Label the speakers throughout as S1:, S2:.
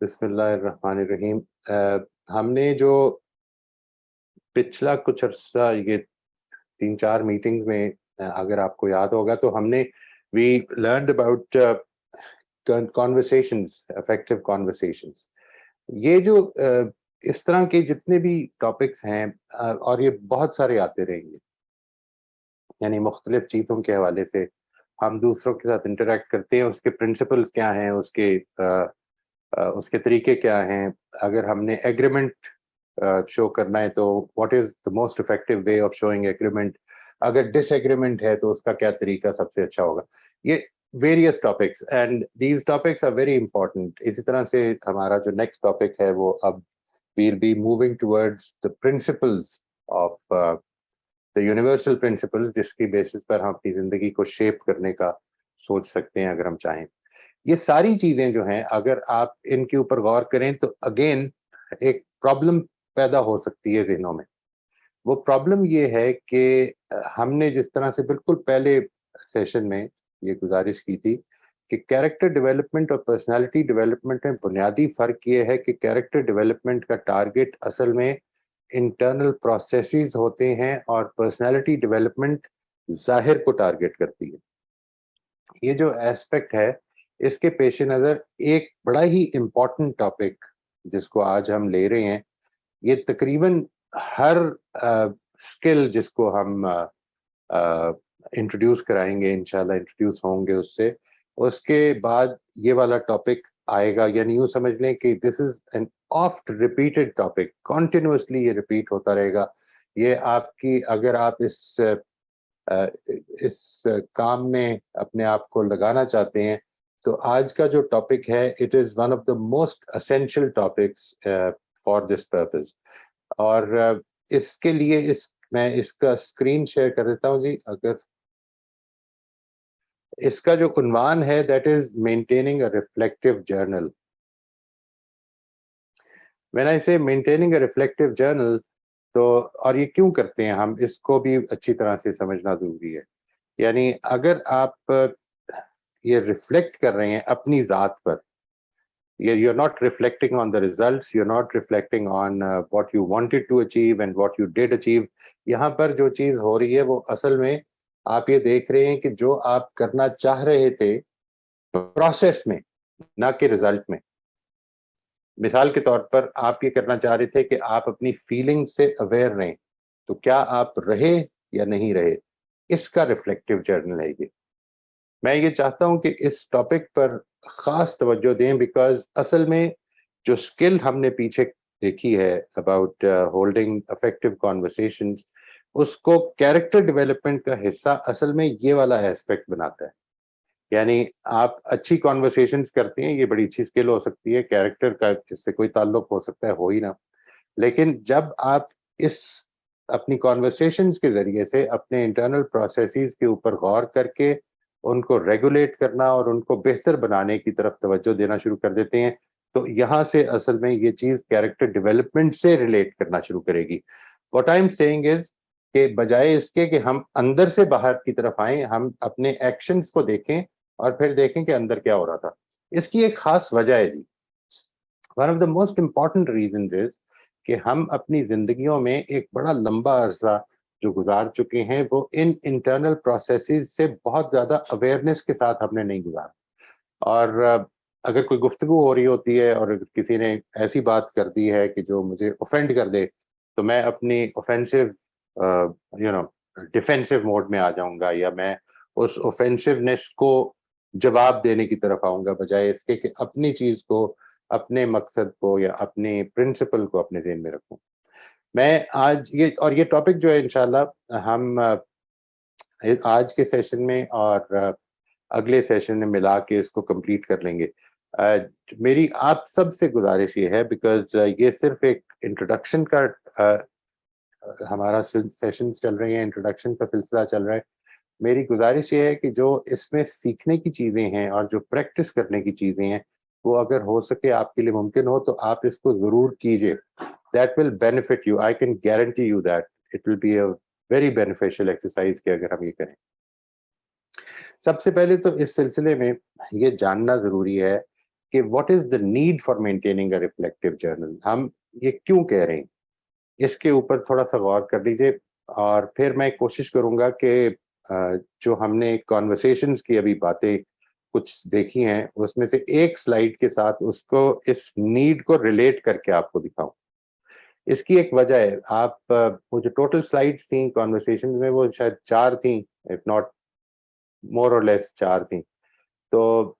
S1: بسم اللہ الرحمن الرحیم. ہم نے جو پچھلا کچھ عرصہ یہ 3-4 میٹنگ میں اگر آپ کو یاد ہوگا تو ہم نے we learned about conversations, effective conversations. یہ جو اس طرح کے جتنے بھی ٹاپکس ہیں اور یہ بہت سارے آتے رہیں گے، یعنی مختلف چیزوں کے حوالے سے ہم دوسروں کے ساتھ انٹریکٹ کرتے ہیں، اس کے پرنسپلز کیا ہیں، اس کے طریقے کیا ہیں. اگر ہم نے ایگریمنٹ شو کرنا ہے تو what is the most effective way of showing agreement. اگر ڈس ایگریمنٹ ہے تو اس کا کیا طریقہ سب سے اچھا ہوگا. یہ various topics and these topics are very important. اسی طرح سے ہمارا جو نیکسٹ ٹاپک ہے وہ اب we'll be moving towards the principles of the universal principles جس کی بیسس پر ہم اپنی زندگی کو شیپ کرنے کا سوچ سکتے ہیں اگر ہم چاہیں. یہ ساری چیزیں جو ہیں اگر آپ ان کے اوپر غور کریں تو اگین ایک پرابلم پیدا ہو سکتی ہے ذہنوں میں. وہ پرابلم یہ ہے کہ ہم نے جس طرح سے بالکل پہلے سیشن میں یہ گزارش کی تھی کہ کیریکٹر ڈیولپمنٹ اور پرسنالٹی ڈیولپمنٹ میں بنیادی فرق یہ ہے کہ کیریکٹر ڈیولپمنٹ کا ٹارگٹ اصل میں انٹرنل پروسیسز ہوتے ہیں اور پرسنالٹی ڈیولپمنٹ ظاہر کو ٹارگٹ کرتی ہے. یہ جو ایسپیکٹ ہے اس کے پیش نظر ایک بڑا ہی امپورٹنٹ ٹاپک جس کو آج ہم لے رہے ہیں، یہ تقریباً ہر اسکل جس کو ہم انٹروڈیوس کرائیں گے، انشاءاللہ انٹروڈیوس ہوں گے اس کے بعد یہ والا ٹاپک آئے گا. یعنی یوں سمجھ لیں کہ this is an oft repeated topic, continuously یہ ریپیٹ ہوتا رہے گا. یہ آپ کی اگر آپ اس کام میں اپنے آپ کو لگانا چاہتے ہیں تو آج کا جو ٹاپک ہے it is one of the most essential topics for this purpose. اور اس کے لیے میں اس کا اسکرین شیئر کر دیتا ہوں جی. اگر اس کا جو عنوان ہے that is maintaining a reflective journal. when I say maintaining a reflective journal تو اور یہ کیوں کرتے ہیں ہم، اس کو بھی اچھی طرح سے سمجھنا ضروری ہے. یعنی اگر آپ یہ ریفلیکٹ کر رہے ہیں اپنی ذات پر، you're not reflecting on the results, you're not reflecting on what you wanted to achieve and what you did achieve. یہاں پر جو چیز ہو رہی ہے وہ اصل میں آپ یہ دیکھ رہے ہیں کہ جو آپ کرنا چاہ رہے تھے پروسیس میں، نہ کہ رزلٹ میں. مثال کے طور پر آپ یہ کرنا چاہ رہے تھے کہ آپ اپنی فیلنگ سے اویئر رہیں، تو کیا آپ رہے یا نہیں رہے، اس کا ریفلیکٹیو جرنل ہے یہ. میں یہ چاہتا ہوں کہ اس ٹاپک پر خاص توجہ دیں بیکاز اصل میں جو اسکل ہم نے پیچھے دیکھی ہے اباؤٹ ہولڈنگ افیکٹو کانورسیشنز، اس کو کیریکٹر ڈیولپمنٹ کا حصہ اصل میں یہ والا ایسپیکٹ بناتا ہے. یعنی آپ اچھی کانورسیشنز کرتے ہیں، یہ بڑی اچھی اسکل ہو سکتی ہے، کیریکٹر کا اس سے کوئی تعلق ہو سکتا ہے، ہو ہی نہ. لیکن جب آپ اس اپنی کانورسیشنز کے ذریعے سے اپنے انٹرنل پروسیسز کے اوپر غور کر کے ان کو ریگولیٹ کرنا اور ان کو بہتر بنانے کی طرف توجہ دینا شروع کر دیتے ہیں تو یہاں سے اصل میں یہ چیز کیریکٹر ڈیولپمنٹ سے ریلیٹ کرنا شروع کرے گی. واٹ آئی ایم سیئنگ از کہ بجائے اس کے کہ ہم اندر سے باہر کی طرف آئیں، ہم اپنے ایکشنز کو دیکھیں اور پھر دیکھیں کہ اندر کیا ہو رہا تھا. اس کی ایک خاص وجہ ہے جی. One of the most important reasons is کہ ہم اپنی زندگیوں میں ایک بڑا لمبا عرصہ جو گزار چکے ہیں وہ ان انٹرنل پروسیسز سے بہت زیادہ اویئرنیس کے ساتھ ہم نے نہیں گزارا. اور اگر کوئی گفتگو ہو رہی ہوتی ہے اور اگر کسی نے ایسی بات کر دی ہے کہ جو مجھے اوفینڈ کر دے تو میں اپنی اوفینسو ڈیفینسو موڈ میں آ جاؤں گا، یا میں اس اوفینسونیس کو جواب دینے کی طرف آؤں گا بجائے اس کے کہ اپنی چیز کو، اپنے مقصد کو یا اپنے پرنسپل کو اپنے ذہن میں رکھوں. میں آج یہ ٹاپک جو ہے انشاءاللہ ہم آج کے سیشن میں اور اگلے سیشن میں ملا کے اس کو کمپلیٹ کر لیں گے. میری آپ سب سے گزارش یہ ہے بیکاز یہ صرف ایک انٹروڈکشن کا ہمارا سیشن چل رہے ہیں، انٹروڈکشن کا سلسلہ چل رہا ہے. میری گزارش یہ ہے کہ جو اس میں سیکھنے کی چیزیں ہیں اور جو پریکٹس کرنے کی چیزیں ہیں وہ اگر ہو سکے آپ کے لیے ممکن ہو تو آپ اس کو ضرور کیجئے. That will benefit you. I can guarantee you that it will be a very beneficial exercise کہ اگر ہم یہ کریں. سب سے پہلے تو اس سلسلے میں یہ جاننا ضروری ہے کہ what is the need for maintaining a reflective journal. ہم یہ کیوں کہہ رہے ہیں, اس کے اوپر تھوڑا سا غور کر لیجیے. اور پھر میں کوشش کروں گا کہ جو ہم نے کانورسیشنز کی ابھی باتیں کچھ دیکھی ہیں, اس میں سے ایک سلائیڈ کے ساتھ اس کو, اس نیڈ کو ریلیٹ کر کے آپ کو دکھاؤں. اس کی ایک وجہ ہے, آپ وہ جو ٹوٹل سلائیڈز تھیں کانورسیشن میں, وہ شاید 4 تھیں, اف ناٹ مور اور لیس 4 تھیں. تو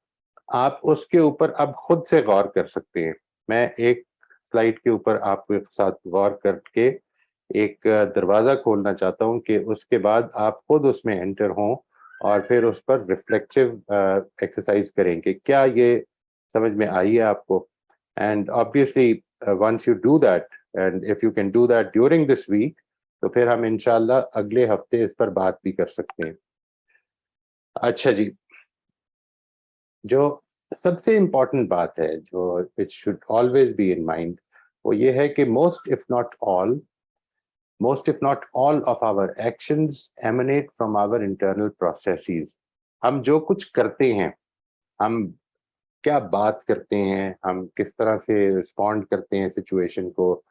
S1: آپ اس کے اوپر اب خود سے غور کر سکتے ہیں. میں ایک سلائیڈ کے اوپر آپ کے ساتھ غور کر کے ایک دروازہ کھولنا چاہتا ہوں کہ اس کے بعد آپ خود اس میں انٹر ہوں اور پھر اس پر ریفلیکٹیو ایکسرسائز کریں کہ کیا یہ سمجھ میں آئی ہے آپ کو. And obviously once you do that and if you can do that during this week, تو پھر ہم انشاءاللہ اگلے ہفتے اس پر بات بھی کر سکتے ہیں. اچھا جی, جو سب سے امپورٹنٹ بات ہے جو which should always be in mind, وہ یہ ہے کہ most if not all of our actions emanate from our internal processes. ہم جو کچھ کرتے ہیں, ہم کیا بات کرتے ہیں, ہم کس طرح سے رسپونڈ کرتے ہیں سچویشن کو,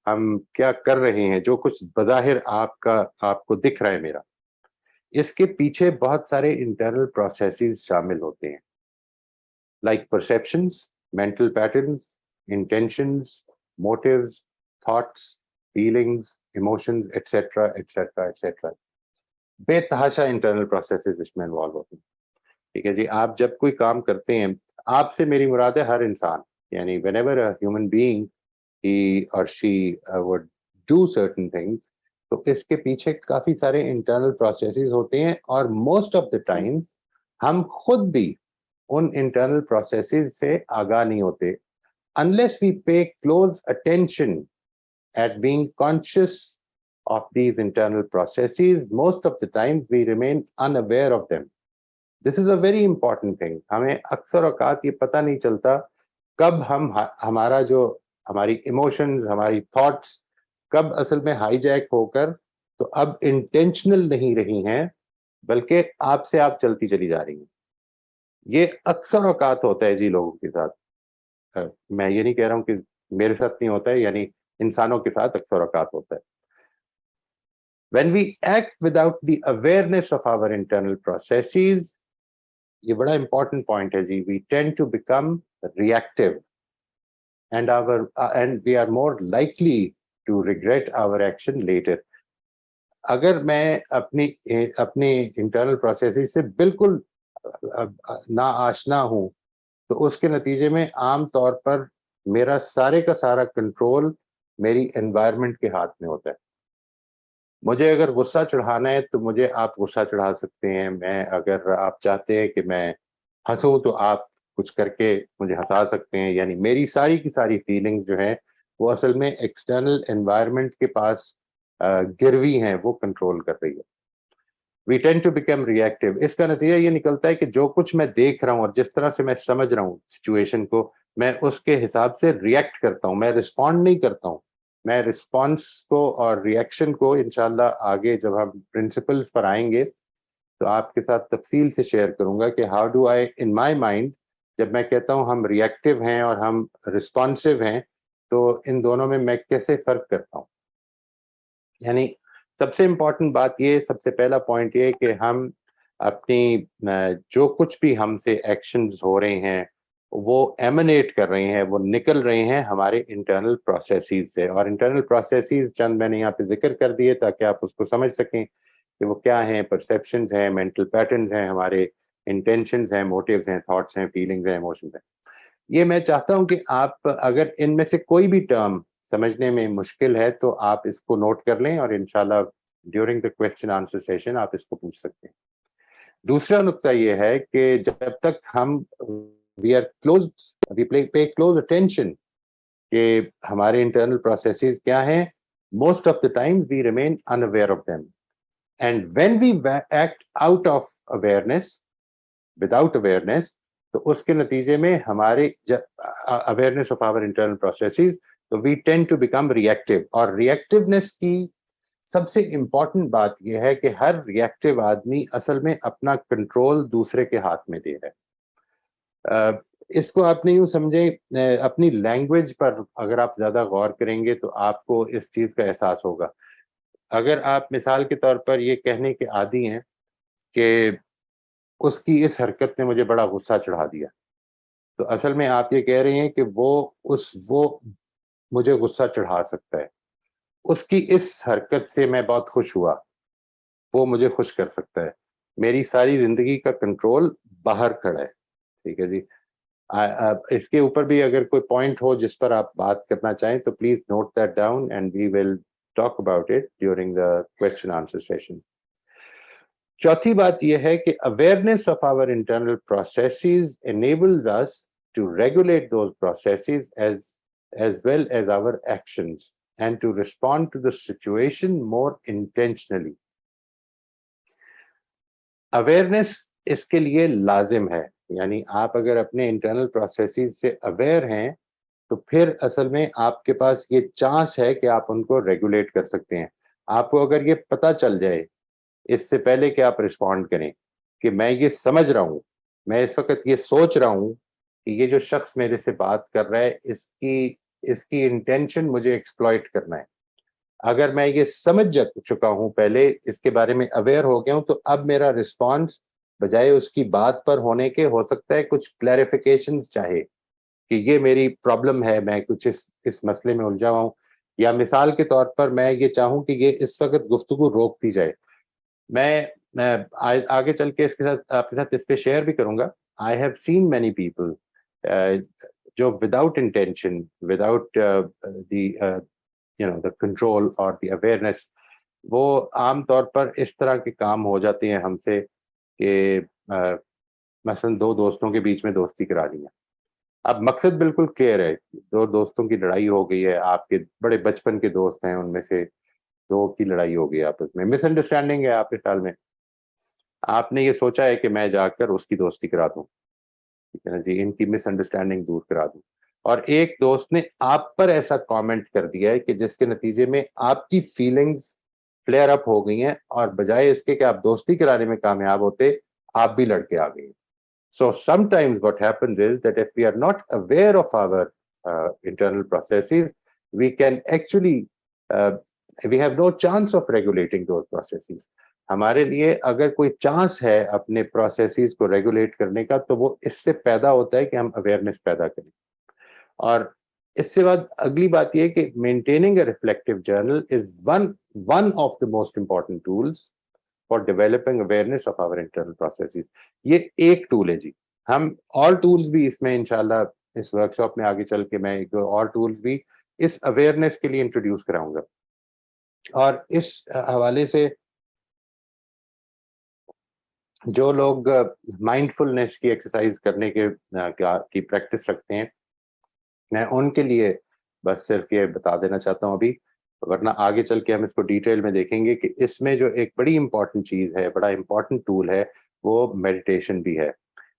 S1: ہم کیا کر رہے ہیں, جو کچھ بظاہر آپ کو دکھ رہا ہے میرا, اس کے پیچھے بہت سارے انٹرنل پروسیسز شامل ہوتے ہیں, like perceptions, mental patterns, intentions, motives, thoughts, feelings, emotions, etcetera etcetera etcetera. بے تحاشا انٹرنل پروسیسز اس میں انوالو ہوتے ہیں. ٹھیک ہے جی, آپ جب کوئی کام کرتے ہیں, آپ سے میری مراد ہے ہر انسان, یعنی whenever a human being he or she would do certain things, تو اس کے پیچھے کافی سارے انٹرنل پروسیسز ہوتے ہیں, اور موسٹ آف دا ٹائمز ہم خود بھی ان انٹرنل پروسیسز سے آگاہ نہیں ہوتے, unless we pay close attention at being conscious of these internal processes. Most of the time we remain unaware of them. This is a very important thing. ہمیں اکثر اوقات یہ پتہ نہیں چلتا کب ہمارا جو ہماری ایموشنز, ہماری تھاٹس کب اصل میں ہائی جیک ہو کر تو اب انٹینشنل نہیں رہی ہیں, بلکہ آپ سے آپ چلتی چلی جا رہی ہیں. یہ اکثر اوقات ہوتا ہے جی لوگوں کے ساتھ. میں یہ نہیں کہہ رہا ہوں کہ میرے ساتھ نہیں ہوتا ہے, یعنی انسانوں کے ساتھ اکثر اوقات ہوتا ہے. When we act without the awareness of our internal processes, یہ بڑا امپورٹنٹ پوائنٹ ہے جی, we tend to become reactive and we are more likely to regret our action later. اگر میں اپنی انٹرنل پروسیسز سے بالکل نا آشنا ہوں, تو اس کے نتیجے میں عام طور پر میرا سارے کا سارا کنٹرول میری انوائرمنٹ کے ہاتھ میں ہوتا ہے. مجھے اگر غصہ چڑھانا ہے تو مجھے آپ غصہ چڑھا سکتے ہیں, میں اگر آپ چاہتے ہیں کہ میں ہنسوں تو آپ کچھ کر کے مجھے ہنسا سکتے ہیں. یعنی میری ساری کی ساری فیلنگز جو ہیں وہ اصل میں ایکسٹرنل انوائرمنٹ کے پاس گروی ہیں, وہ کنٹرول کر رہی ہے. وی ٹینڈ ٹو بیکم ریئیکٹیو. اس کا نتیجہ یہ نکلتا ہے کہ جو کچھ میں دیکھ رہا ہوں اور جس طرح سے میں سمجھ رہا ہوں سچویشن کو, میں اس کے حساب سے ریئیکٹ کرتا ہوں, میں رسپونڈ نہیں کرتا ہوں. میں رسپانس کو اور ریئیکشن کو انشاءاللہ آگے جب ہم پرنسپلز پر آئیں گے تو آپ کے ساتھ تفصیل سے شیئر کروں گا کہ how do I in my mind, جب میں کہتا ہوں ہم ریئیکٹیو ہیں اور ہم رسپانسو ہیں, تو ان دونوں میں کیسے فرق کرتا ہوں. یعنی سب سے امپورٹنٹ بات یہ, سب سے پہلا پوائنٹ یہ کہ ہم اپنی جو کچھ بھی ہم سے ایکشنز ہو رہے ہیں وہ ایمنیٹ کر رہے ہیں, وہ نکل رہے ہیں ہمارے انٹرنل پروسیسز سے. اور انٹرنل پروسیسز چند میں نے یہاں پہ ذکر کر دیے تاکہ آپ اس کو سمجھ سکیں کہ وہ کیا ہیں. پرسیپشنز ہیں, مینٹل پیٹرنز ہیں, ہمارے انٹینشنز ہیں, موٹیوز ہیں, تھاٹس ہیں, فیلنگز ہیں, ایموشنز ہیں. یہ میں چاہتا ہوں کہ آپ اگر ان میں سے کوئی بھی ٹرم سمجھنے میں مشکل ہے تو آپ اس کو نوٹ کر لیں, اور انشاءاللہ during the question answer session آپ اس کو پوچھ سکتے ہیں. دوسرا نقطہ یہ ہے کہ جب تک ہم we pay close attention کہ ہمارے internal processes کیا ہیں, most of the times we remain unaware of them. And when we act out of awareness, without awareness, تو اس کے نتیجے میں ہمارے awareness of our internal processes, تو we tend to become reactive. اور reactiveness کی سب سے امپورٹنٹ بات یہ ہے کہ ہر ریئیکٹیو آدمی اصل میں اپنا کنٹرول دوسرے کے ہاتھ میں دے رہا ہے. اس کو آپ نے یوں سمجھیں اپنی لینگویج پر اگر آپ زیادہ غور کریں گے تو آپ کو اس چیز کا احساس ہوگا. اگر آپ مثال کے طور پر یہ کہنے کے عادی ہیں کہ اس کی اس حرکت نے مجھے بڑا غصہ چڑھا دیا, تو اصل میں آپ یہ کہہ رہے ہیں کہ وہ مجھے غصہ چڑھا سکتا ہے, اس کی اس حرکت سے میں بہت خوش ہوا, وہ مجھے خوش کر سکتا ہے, میری ساری زندگی کا کنٹرول باہر کھڑا ہے. ٹھیک ہے جی, اس کے اوپر بھی اگر کوئی پوائنٹ ہو جس پر آپ بات کرنا چاہیں تو please note that down and we will talk about it during the question answer session. چوتھی بات یہ ہے کہ awareness of our internal processes enables us to regulate those processes as well as our actions and to respond to the situation more intentionally. Awareness اس کے لیے لازم ہے, یعنی آپ اگر اپنے انٹرنل پروسیسز سے اویئر ہیں تو پھر اصل میں آپ کے پاس یہ چانس ہے کہ آپ ان کو ریگولیٹ کر سکتے ہیں. آپ کو اگر یہ پتہ چل جائے اس سے پہلے کہ آپ رسپونڈ کریں کہ میں یہ سمجھ رہا ہوں, میں اس وقت یہ سوچ رہا ہوں کہ یہ جو شخص میرے سے بات کر رہا ہے اس کی انٹینشن مجھے ایکسپلائٹ کرنا ہے, اگر میں یہ سمجھ چکا ہوں پہلے, اس کے بارے میں اویئر ہو گیا ہوں, تو اب میرا رسپانس بجائے اس کی بات پر ہونے کے ہو سکتا ہے کچھ کلیریفیکیشنز چاہے کہ یہ میری پرابلم ہے, میں کچھ اس مسئلے میں الجھا ہوا ہوں, یا مثال کے طور پر میں یہ چاہوں کہ یہ اس وقت گفتگو روک دی جائے. میں آگے چل کے اس کے ساتھ آپ کے ساتھ اس پہ شیئر بھی کروں گا. I have seen many people جو without intention, without the control اور the awareness, وہ عام طور پر اس طرح کے کام ہو جاتے ہیں ہم سے کہ مثلا دو دوستوں کے بیچ میں دوستی کرا دی ہے. اب مقصد بالکل کلیئر ہے, دو دوستوں کی لڑائی ہو گئی ہے, آپ کے بڑے بچپن کے دوست ہیں, ان میں سے دو کی لڑائی ہو گئی آپس میں, مس انڈرسٹینڈنگ ہے آپ کے خیال میں, آپ نے یہ سوچا ہے کہ میں جا کر اس کی دوستی کرا دوں, ٹھیک ہے نا جی, ان کی مس انڈرسٹینڈنگ دور کرا دوں, اور ایک دوست نے آپ پر ایسا کامنٹ کر دیا ہے کہ جس کے نتیجے میں آپ کی فیلنگز فلیئر اپ ہو گئی ہیں, اور بجائے اس کے کہ آپ دوستی کرانے میں کامیاب ہوتے, آپ بھی لڑکے آ گئی. So sometimes what happens is that if we are not aware of our internal processes, we can actually we have no chance of regulating those processes. ہمارے لیے اگر کوئی چانس ہے اپنے پروسیسز کو ریگولیٹ کرنے کا تو وہ اس سے پیدا ہوتا ہے کہ ہم اویئرنیس پیدا کریں. اور اس سے بعد اگلی بات یہ کہ maintaining a reflective journal is one of the most important tools for developing awareness of our internal processes. یہ ایک ٹول ہے جی, ہم اور ٹولز بھی اس میں انشاءاللہ اس ورک شاپ میں آگے چل کے میں ایک اور ٹولز بھی اس اویئرنیس کے لیے انٹروڈیوس کراؤں گا. اور اس حوالے سے جو لوگ مائنڈ فلنس کی ایکسرسائز کرنے کی پریکٹس رکھتے ہیں, میں ان کے لیے بس صرف یہ بتا دینا چاہتا ہوں ابھی, ورنہ آگے چل کے ہم اس کو ڈیٹیل میں دیکھیں گے کہ اس میں جو ایک بڑی امپورٹنٹ چیز ہے, بڑا امپورٹنٹ ٹول ہے, وہ میڈیٹیشن بھی ہے.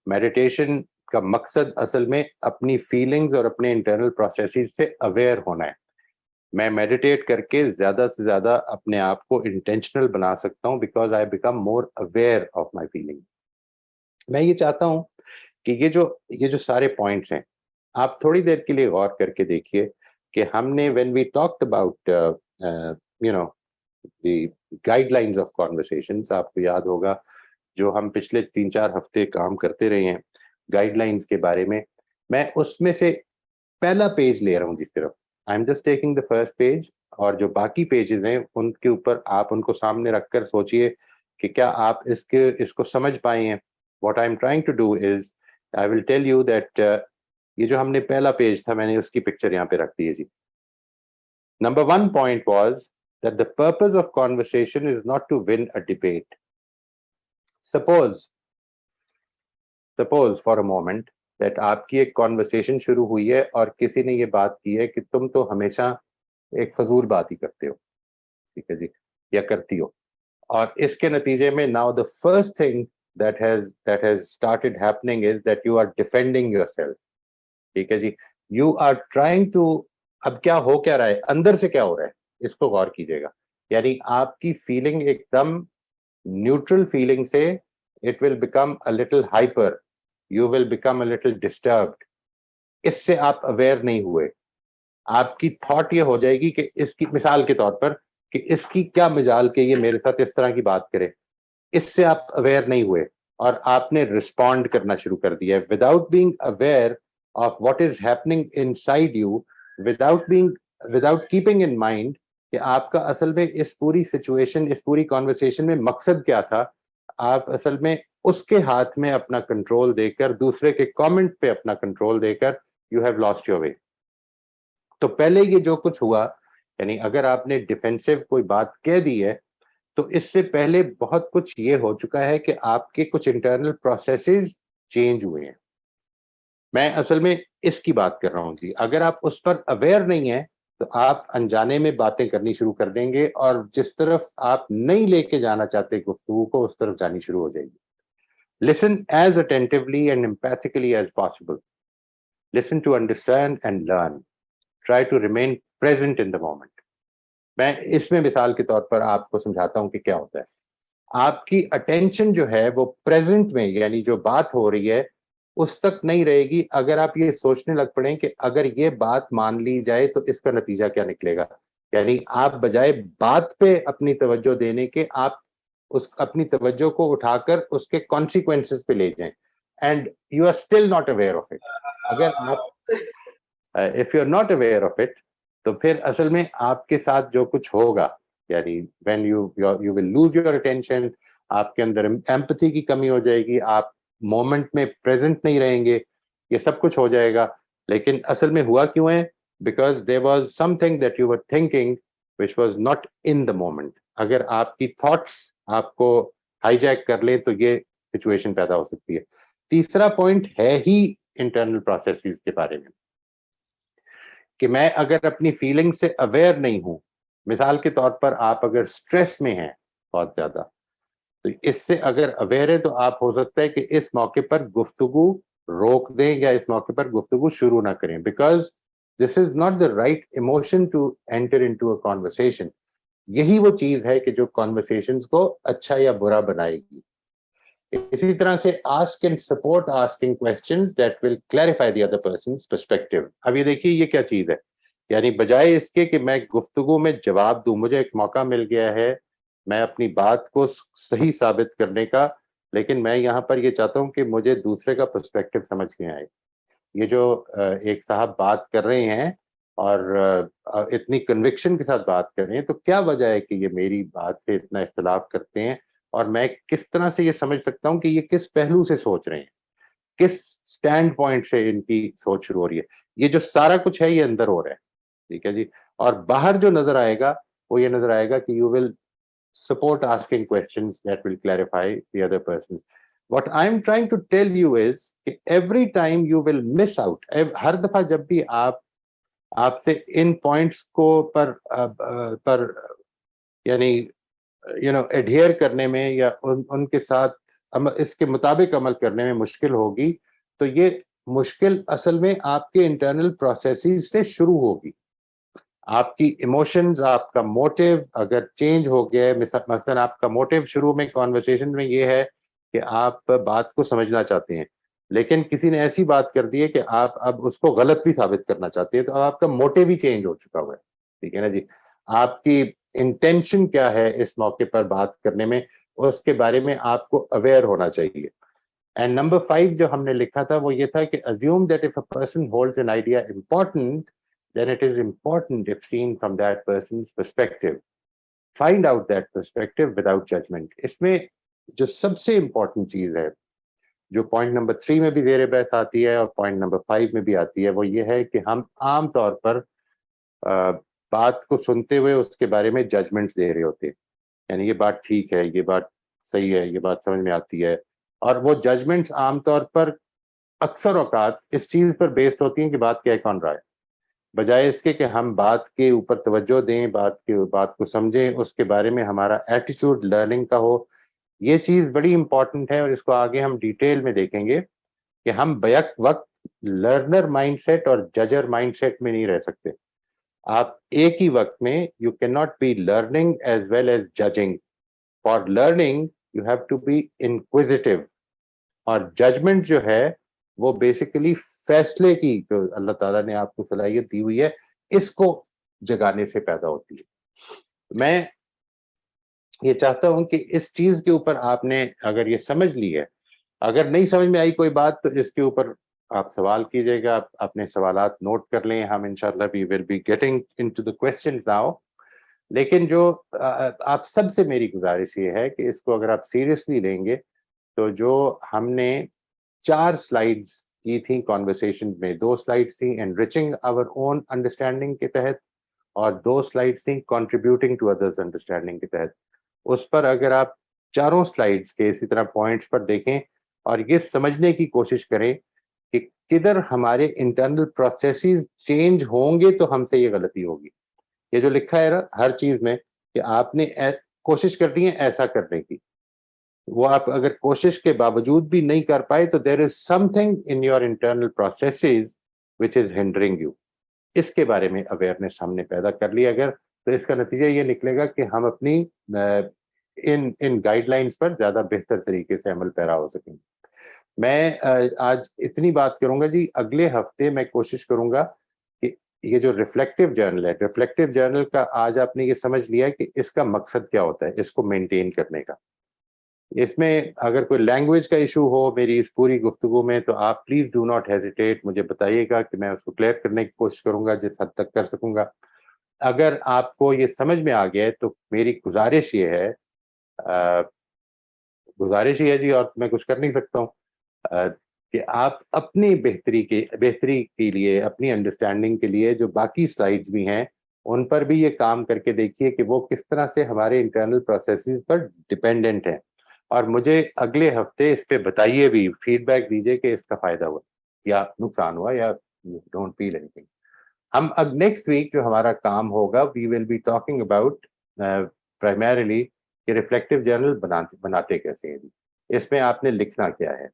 S1: میڈیٹیشن کا مقصد اصل میں اپنی فیلنگز اور اپنے انٹرنل پروسیسز سے اویئر ہونا ہے. میں میڈیٹیٹ کر کے زیادہ سے زیادہ اپنے آپ کو انٹینشنل بنا سکتا ہوں, because I become more aware of my feeling. میں یہ چاہتا ہوں کہ یہ جو سارے پوائنٹس ہیں, آپ تھوڑی دیر کے لیے غور کر کے دیکھیے کہ ہم نے when we talked about the guidelines of conversations, آپ کو یاد ہوگا جو ہم پچھلے 3-4 ہفتے کام کرتے رہے ہیں گائیڈ لائنس کے بارے میں اس میں سے پہلا پیج لے رہا ہوں جی, صرف I am just taking the first page, اور جو باقی پیجز ہیں ان کے اوپر آپ ان کو سامنے رکھ کر سوچئے کہ کیا آپ اس کو سمجھ پائے ہیں. What I am trying to do is I will tell you that یہ جو ہم نے پہلا پیج تھا, میں نے اس کی پکچر یہاں پہ رکھ دی ہے جی. Number 1 point was that the purpose of conversation is not to win a debate. Suppose for a moment that آپ کی ایک conversation شروع ہوئی ہے اور کسی نے یہ بات کی ہے کہ تم تو ہمیشہ ایک فضول بات ہی کرتے ہو, ٹھیک ہے جی, یا کرتی ہو, اور اس کے نتیجے میں now the first thing that has started happening is that you are defending yourself. ٹھیک ہے جی, یو آر ٹرائنگ ٹو, اب کیا ہو کیا رہا ہے, اندر سے کیا ہو رہا ہے, اس کو غور کیجیے گا. یعنی آپ کی فیلنگ ایک دم نیوٹرل فیلنگ سے it will become a little hyper, you will become a little disturbed. اس سے آپ اویئر نہیں ہوئے. آپ کی تھاٹ یہ ہو جائے گی کہ اس کی مثال کے طور پر کہ اس کی کیا مجال کہ یہ میرے ساتھ اس طرح کی بات کرے. اس سے آپ اویئر نہیں ہوئے اور آپ نے رسپونڈ کرنا شروع کر دیا ہے without being aware of what is happening in side you, without keeping in mind کہ آپ کا اصل میں اس پوری سچویشن, اس پوری کانورسیشن میں مقصد کیا تھا. آپ اصل میں اس کے ہاتھ میں اپنا کنٹرول دے کر, دوسرے کے کامنٹ پہ اپنا کنٹرول دے کر you have lost your way. تو پہلے یہ جو کچھ ہوا, یعنی اگر آپ نے ڈیفینسو کوئی بات کہہ دی ہے تو اس سے پہلے بہت کچھ یہ ہو چکا ہے کہ آپ کے کچھ انٹرنل پروسیسز چینج ہوئے ہیں. میں اصل میں اس کی بات کر رہا ہوں جی. اگر آپ اس پر اویئر نہیں ہیں تو آپ انجانے میں باتیں کرنی شروع کر دیں گے اور جس طرف آپ نہیں لے کے جانا چاہتے گفتگو کو اس طرف جانی شروع ہو جائے گی. Listen as attentively and empathically as possible. Listen to understand and learn. Try to remain present in the moment. میں اس میں مثال کے طور پر آپ کو سمجھاتا ہوں کہ کیا ہوتا ہے. آپ کی اٹینشن جو ہے وہ پریزنٹ میں, یعنی جو بات ہو رہی ہے اس تک نہیں رہے گی اگر آپ یہ سوچنے لگ پڑیں کہ اگر یہ بات مان لی جائے تو اس کا نتیجہ کیا نکلے گا. یعنی آپ بجائے بات پہ اپنی توجہ دینے کے آپ اس اپنی توجہ کو اٹھا کر اس کے کانسیکوینسز پہ لے جائیں, and you are still not aware of it. اگر آپ if you are not aware of it تو پھر اصل میں آپ کے ساتھ جو کچھ ہوگا, یعنی when you will lose your attention, آپ کے اندر ایمپتھی کی کمی ہو جائے گی, آپ مومنٹ میں پریزنٹ نہیں رہیں گے, یہ سب کچھ ہو جائے گا. لیکن اصل میں ہوا کیوں ہے؟ Because there was some thing that you were thinking which was not in the moment. اگر آپ کی تھاٹس آپ کو ہائی جیک کر لیں تو یہ سچویشن پیدا ہو سکتی ہے. تیسرا پوائنٹ ہے ہی انٹرنل پروسیسز کے بارے میں کہ میں اگر اپنی فیلنگ سے اویئر نہیں ہوں, مثال کے طور پر آپ اگر اسٹریس میں ہیں بہت زیادہ, تو اس سے اگر اویئر ہے تو آپ ہو سکتا ہے کہ اس موقع پر گفتگو روک دیں یا اس موقع پر گفتگو شروع نہ کریں, because this is not the right emotion to enter into a conversation. یہی وہ چیز ہے کہ جو کانورسیشنز کو اچھا یا برا بنائے گی. اسی طرح سے ask and support asking questions that will clarify the other person's perspective. اب یہ دیکھیے یہ کیا چیز ہے, یعنی بجائے اس کے کہ میں گفتگو میں جواب دوں, مجھے ایک موقع مل گیا ہے میں اپنی بات کو صحیح ثابت کرنے کا, لیکن میں یہاں پر یہ چاہتا ہوں کہ مجھے دوسرے کا پرسپیکٹو سمجھ کے آئے. یہ جو ایک صاحب بات کر رہے ہیں اور اتنی کنوکشن کے ساتھ بات کر رہے ہیں, تو کیا وجہ ہے کہ یہ میری بات سے اتنا اختلاف کرتے ہیں, اور میں کس طرح سے یہ سمجھ سکتا ہوں کہ یہ کس پہلو سے سوچ رہے ہیں, کس سٹینڈ پوائنٹ سے ان کی سوچ شروع ہو رہی ہے. یہ جو سارا کچھ ہے یہ اندر ہو رہا ہے, ٹھیک ہے جی. اور باہر جو نظر آئے گا وہ یہ نظر آئے گا کہ you will support asking questions that will clarify the other person. What I'm trying to tell you is کہ every time you will miss out, ہر دفعہ جب بھی آپ سے ان پوائنٹس کو پر یعنی adhere کرنے میں یا ان کے ساتھ اس کے مطابق عمل کرنے میں مشکل ہوگی, تو یہ مشکل اصل میں آپ کے انٹرنل پروسیسز سے شروع ہوگی. آپ کی ایموشنز, آپ کا موٹیو اگر چینج ہو گیا ہے, مثلا آپ کا موٹیو شروع میں کانورسیشن میں یہ ہے کہ آپ بات کو سمجھنا چاہتے ہیں, لیکن کسی نے ایسی بات کر دی ہے کہ آپ اب اس کو غلط بھی ثابت کرنا چاہتے ہیں, تو اب آپ کا موٹیو بھی چینج ہو چکا ہوا ہے, ٹھیک ہے نا جی. آپ کی انٹینشن کیا ہے اس موقع پر بات کرنے میں, اس کے بارے میں آپ کو اویئر ہونا چاہیے. اینڈ نمبر 5 جو ہم نے لکھا تھا وہ یہ تھا کہ assume that if a person holds an idea important, then it is important if seen from that person's perspective. Find out that perspective without judgment. اس میں جو سب سے امپورٹنٹ چیز ہے, جو پوائنٹ نمبر 3 میں بھی زیر بحث آتی ہے اور پوائنٹ نمبر 5 میں بھی آتی ہے, وہ یہ ہے کہ ہم عام طور پر بات کو سنتے ہوئے اس کے بارے میں ججمنٹس دے رہے ہوتے ہیں, یعنی یہ بات ٹھیک ہے, یہ بات صحیح ہے, یہ بات سمجھ میں آتی ہے, اور وہ ججمنٹس عام طور پر اکثر اوقات اس چیز پر بیسڈ ہوتی ہیں کہ بات کیا کون رہا ہے, بجائے اس کے کہ ہم بات کے اوپر توجہ دیں, بات کو سمجھیں, اس کے بارے میں ہمارا ایٹیٹیوڈ لرننگ کا ہو. یہ چیز بڑی امپورٹنٹ ہے اور اس کو آگے ہم ڈیٹیل میں دیکھیں گے کہ ہم بیک وقت لرنر مائنڈ سیٹ اور ججر مائنڈ سیٹ میں نہیں رہ سکتے. آپ ایک ہی وقت میں you can not be learning as well as judging. For learning you have to be inquisitive, اور ججمنٹ جو ہے وہ بیسیکلی فیصلے کی جو اللہ تعالیٰ نے آپ کو صلاحیت دی ہوئی ہے اس کو جگانے سے پیدا ہوتی ہے. میں یہ چاہتا ہوں کہ اس چیز کے اوپر آپ نے اگر یہ سمجھ لی ہے, اگر نہیں سمجھ میں آئی کوئی بات تو اس کے اوپر آپ سوال کیجیے گا, آپ اپنے سوالات نوٹ کر لیں, ہم انشاءاللہ we will be getting into the questions now. لیکن جو آپ سب سے میری گزارش یہ ہے کہ اس کو اگر آپ سیریسلی لیں گے تو جو ہم نے 4 سلائیڈز کی تھیں کانورسیشن میں, 2 سلائیڈز تھیں enriching our own understanding کے تحت اور 2 سلائیڈز تھیں contributing to others understanding کے تحت, اس پر اگر آپ چاروں سلائیڈز کے اسی طرح پوائنٹس پر دیکھیں اور یہ سمجھنے کی کوشش کریں کہ کدھر ہمارے انٹرنل پروسیسز چینج ہوں گے تو ہم سے یہ غلطی ہوگی. یہ جو لکھا ہے نا ہر چیز میں کہ آپ نے کوشش کرنی ہے ایسا کرنے کی, وہ آپ اگر کوشش کے باوجود بھی نہیں کر پائے تو there is something in your internal processes which is hindering you. اس کے بارے میں اویئرنیس ہم نے پیدا کر لی اگر, تو اس کا نتیجہ یہ نکلے گا کہ ہم اپنی ان گائیڈ لائنس پر زیادہ بہتر طریقے سے عمل پیرا ہو سکیں. میں آج اتنی بات کروں گا جی, اگلے ہفتے میں کوشش کروں گا کہ یہ جو ریفلیکٹو جرنل ہے, ریفلیکٹو جرنل کا آج آپ نے یہ سمجھ لیا کہ اس کا مقصد کیا ہوتا ہے, اس کو مینٹین کرنے کا. اس میں اگر کوئی لینگویج کا ایشو ہو میری اس پوری گفتگو میں تو آپ پلیز ڈو ناٹ ہیزیٹیٹ, مجھے بتائیے گا کہ میں اس کو کلیئر کرنے کی کوشش کروں گا جس حد تک کر سکوں گا. اگر آپ کو یہ سمجھ میں آ گیا ہے تو میری گزارش یہ ہے جی, اور میں کچھ کر نہیں سکتا ہوں, کہ آپ اپنی بہتری کے لیے, اپنی انڈرسٹینڈنگ کے لیے جو باقی سلائیڈز بھی ہیں ان پر بھی یہ کام کر کے دیکھیے کہ وہ کس طرح سے ہمارے انٹرنل پروسیسز پر ڈیپینڈنٹ ہیں, اور مجھے اگلے ہفتے اس پہ بتائیے بھی, فیڈ بیک دیجیے کہ اس کا فائدہ ہوا یا نقصان ہوا یا ڈونٹ فیل اینی تھنگ. ہم اب نیکسٹ ویک جو ہمارا کام ہوگا we will be talking about primarily کہ ریفلیکٹو جرنل بناتے کیسے ہیں. اس میں آپ نے لکھنا کیا ہے.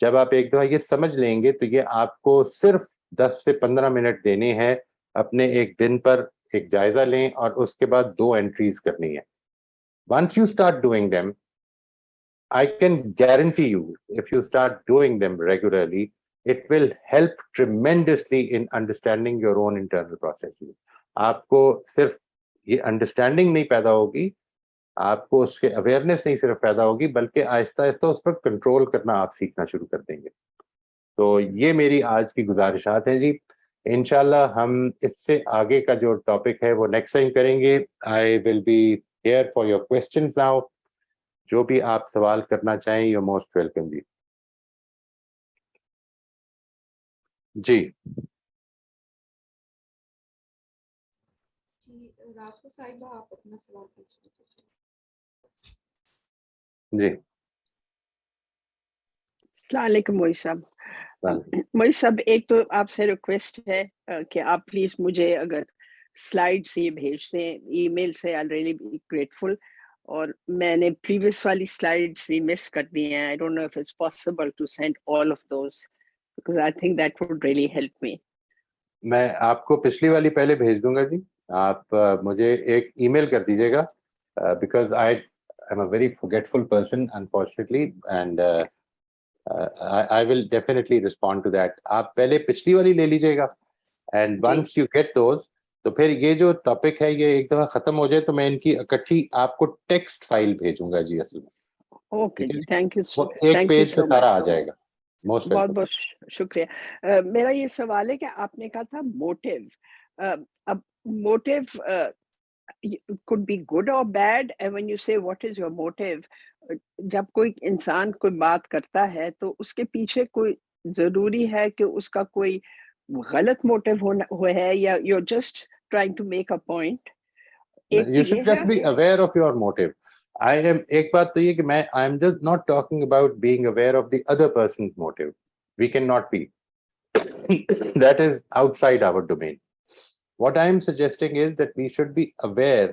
S1: جب آپ ایک دفعہ یہ سمجھ لیں گے تو یہ آپ کو صرف 10 سے 15 منٹ دینے ہیں, اپنے ایک دن پر ایک جائزہ لیں اور اس کے بعد 2 انٹریز کرنی ہے. Once you start doing them, I can guarantee you, if you start doing them regularly, it will help tremendously in understanding your own internal processes. آپ کو صرف یہ انڈرسٹینڈنگ نہیں پیدا ہوگی, آپ کو اس کے اویئرنیس نہیں صرف پیدا ہوگی بلکہ آہستہ آہستہ اس پر کنٹرول کرنا آپ سیکھنا شروع کر دیں گے. تو یہ میری آج کی گزارشات ہیں جی. انشاءاللہ ہم اس سے آگے کا جو ٹاپک ہے وہ نیکسٹ ٹائم کریں گے. I will be here for your questions now. جو بھی آپ سوال کرنا چاہیں یو موسٹ ویلکم جی. جی
S2: رافو صاحبہ آپ اپنا سوال پوچھ لیجیے.
S1: جی
S3: السلام علیکم موئی صاحب. موئی صاحب ایک تو آپ سے ریکویسٹ ہے کہ آپ پلیز مجھے اگر سلائیڈس یہ بھیج دیں ای میل سے, آئی ریلی بی گریٹفل. اور میں نے پریویس والی سلائیڈس بھی مس کر دی ہیں. I don't know if it's possible to send all of those because I think that would really help me.
S1: میں آپ کو پچھلی والی پہلے بھیج دوں گا جی. آپ مجھے ایک ای میل کر دیجیے گا because I am a very forgetful person unfortunately and I will definitely respond to that. آپ پہلے پچھلی والی لے لیجیے گا and once you get those تو پھر یہ جو ٹاپک ہے یہ ایک دفعہ ختم ہو جائے تو میں ان کی اکٹھی آپ کو ٹیکسٹ فائل بھیجوں گا جی. اصل میں
S3: اوکے جی, تھینک یو,
S1: ایک پیج پہ سارا آ جائے گا.
S3: بہت بہت شکریہ. میرا یہ سوال ہے کہ آپ نے کہا تھا موٹیو. اب motive could be good or bad, and when you say what is your motive, جب کوئی انسان کوئی بات کرتا ہے تو اس کے پیچھے کوئی ضروری ہے کہ اس کا کوئی غلط موٹیو ہوا ہے یا you're just trying to make a point.
S1: You should just be aware of your motive. ایک بات تو یہ کہ میں I am just not talking about being aware of the other person's motive. We cannot be. That is outside our domain. What I am suggesting is that we should be aware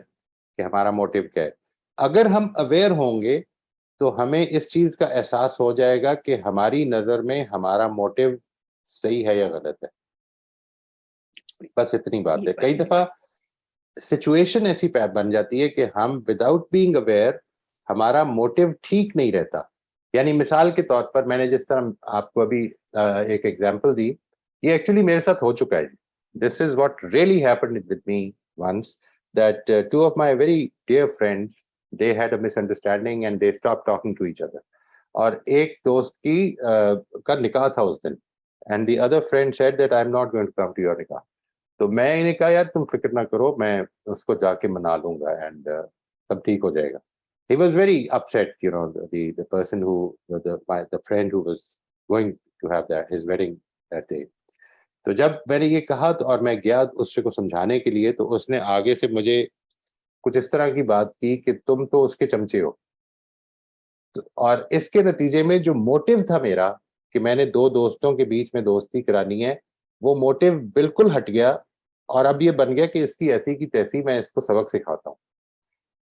S1: کہ ہمارا motive کیا ہے. اگر ہم aware ہوں گے تو ہمیں اس چیز کا احساس ہو جائے گا کہ ہماری نظر میں ہمارا موٹیو صحیح ہے یا غلط ہے. بس اتنی بات ہے. کئی دفعہ سچویشن ایسی بن جاتی ہے کہ ہم وداؤٹ بینگ اویئر ہمارا موٹیو ٹھیک نہیں رہتا یعنی مثال کے طور پر میں نے جس طرح آپ کو ابھی ایک ایگزامپل دی, یہ ایکچولی میرے ساتھ ہو چکا ہے. This is what really happened with me once, that two of my very dear friends, they had a misunderstanding and they stopped talking to each other. اور ایک دوست کی کا نکاح تھا اس دن, and the other friend said that I'm not going to come to your نکاح. تو میں نے کہا یار تم فکر نہ کرو, میں اس کو جا کے منا لوں گا and سب ٹھیک ہو جائے گا. He was very upset, you know, the person who, the friend who was going to have his wedding that day. تو جب میں نے یہ کہا تو اور میں گیا اس کو سمجھانے کے لیے, تو اس نے آگے سے مجھے کچھ اس طرح کی بات کی کہ تم تو اس کے چمچے ہو. اور اس کے نتیجے میں جو موٹیو تھا میرا کہ میں نے دو دوستوں کے بیچ میں دوستی کرانی ہے, وہ موٹیو بالکل ہٹ گیا, اور اب یہ بن گیا کہ اس کی ایسی کی تیسی میں اس کو سبق سکھاتا ہوں.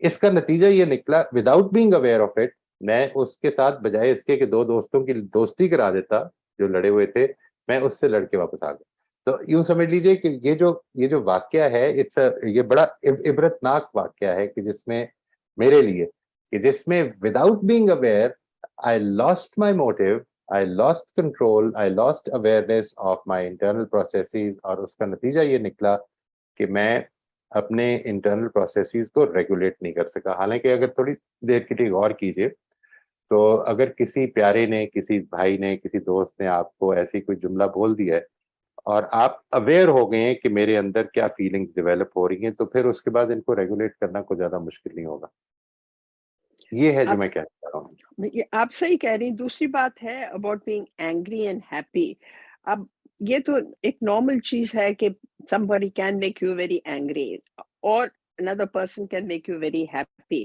S1: اس کا نتیجہ یہ نکلا, without being aware of it, میں اس کے ساتھ بجائے اس کے کہ دو دوستوں کی دوستی کرا دیتا جو لڑے ہوئے تھے, میں اس سے لڑ کے واپس آ گیا. تو یوں سمجھ لیجئے کہ یہ جو واقعہ ہے, یہ بڑا عبرتناک واقعہ ہے کہ جس میں میرے لیے کہ جس میں without being aware I last my motive, I last control, I last awareness of my internal processes, اور اس کا نتیجہ یہ نکلا کہ میں اپنے انٹرنل پروسیسز کو ریگولیٹ نہیں کر سکا. حالانکہ اگر تھوڑی دیر کے لیے غور کیجئے تو اگر کسی پیارے نے, کسی بھائی نے, کسی دوست نے آپ کو ایسی کوئی جملہ بول دیا ہے اور آپ اویئر ہو گئے ہیں کہ میرے اندر کیا فیلنگز ڈیولپ ہو رہی ہیں, تو پھر اس کے بعد ان کو ریگولیٹ کرنا کوئی زیادہ مشکل نہیں ہوگا. یہ ہے جو میں کہنا چاہ رہا ہوں.
S3: آپ صحیح کہہ رہی ہیں. دوسری بات ہے about being angry and happy. اب یہ تو ایک نارمل چیز ہے کہ somebody can make you very angry or another person can make you very happy.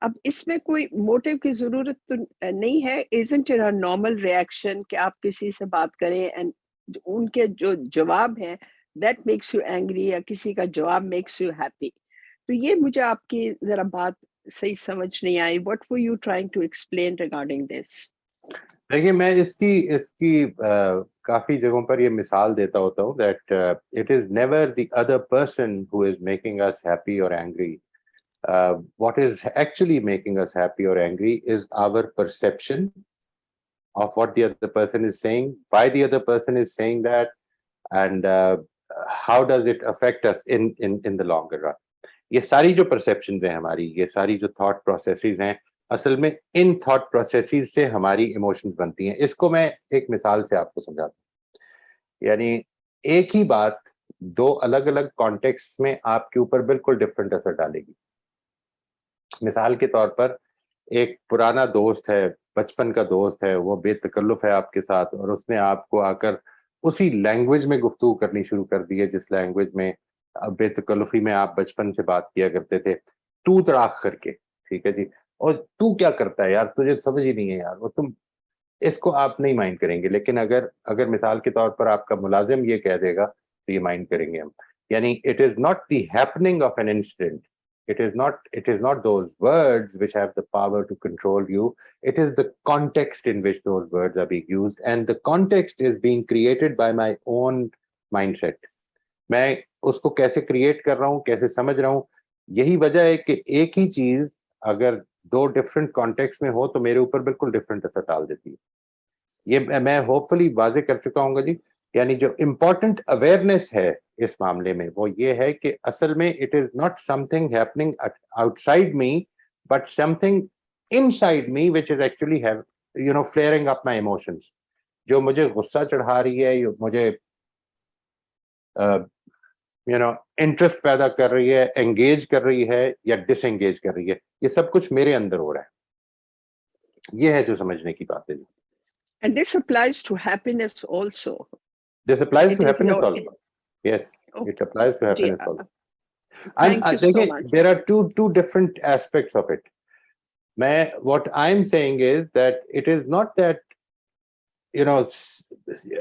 S3: اب اس میں کوئی موٹیو کی ضرورت تو نہیں ہے. isn't it a normal reaction کہ آپ کسی سے بات کریں and ان کے جو جواب ہیں that makes you angry, یا کسی کا جواب makes you happy. تو یہ مجھے آپ کی ذرا بات صحیح سمجھ نہیں آئی. what were you trying to explain regarding this?
S1: دیکھیے میں اس کی کافی جگہوں پر یہ مثال دیتا ہوتا ہوں that it is never the other person who is making us happy or angry. What is actually making us happy or angry is our perception of what the other person is saying, why the other person is saying that, and how does it affect us in the longer run. یہ ساری جو perceptions ہیں ہماری, یہ ساری جو thought processes ہیں, اصل میں ان thought processes سے ہماری emotions بنتی ہیں. اس کو میں ایک مثال سے آپ کو سمجھاتا ہوں. یعنی ایک ہی بات دو الگ الگ کانٹیکسٹ میں آپ کے اوپر بالکل ڈفرینٹ اثر ڈالے گی. مثال کے طور پر ایک پرانا دوست ہے, بچپن کا دوست ہے, وہ بے تکلف ہے آپ کے ساتھ, اور اس نے آپ کو آ کر اسی لینگویج میں گفتگو کرنی شروع کر دی ہے جس لینگویج میں بے تکلفی میں آپ بچپن سے بات کیا کرتے تھے, تو تڑاخ کر کے. ٹھیک ہے جی, اور تو کیا کرتا ہے یار, تجھے سمجھ ہی نہیں ہے یار, وہ تم اس کو آپ نہیں مائنڈ کریں گے. لیکن اگر مثال کے طور پر آپ کا ملازم یہ کہہ دے گا تو یہ مائنڈ کریں گے ہم. یعنی it is not the happening of an instant, it is not those words which have the power to control you, it is the context in which those words are being used, and the context is being created by my own mindset. میں اس کو کیسے create کر رہا ہوں, کیسے سمجھ رہا ہوں. یہی وجہ ہے کہ ایک ہی چیز اگر دو ڈفرینٹ کانٹیکسٹ میں ہو تو میرے اوپر بالکل ڈفرینٹ اثر ڈال دیتی ہے. یہ میں ہوپ فلی واضح کر چکا ہوں گا جی. یعنی جو امپورٹنٹ اویئرنیس ہے اس معاملے میں وہ یہ ہے کہ اصل میں it is not some thing happening out side me, but some thing in side me which is actually فلیئرنگ up my emotions, جو مجھے غصہ چڑھا رہی ہے, مجھے انٹرسٹ پیدا کر رہی ہے, انگیج کر رہی ہے یا ڈس انگیج کر رہی ہے. یہ سب کچھ میرے اندر ہو رہا ہے. یہ ہے جو سمجھنے کی بات ہے.
S3: And this applies to happiness also.
S1: This applies
S3: It
S1: to
S3: is
S1: happiness
S3: your-
S1: also. Yes,
S3: Okay.
S1: it applies to
S3: Ji,
S1: happiness also.
S3: thank you so much.
S1: There are two different aspects of it. What I'm saying is that it is not that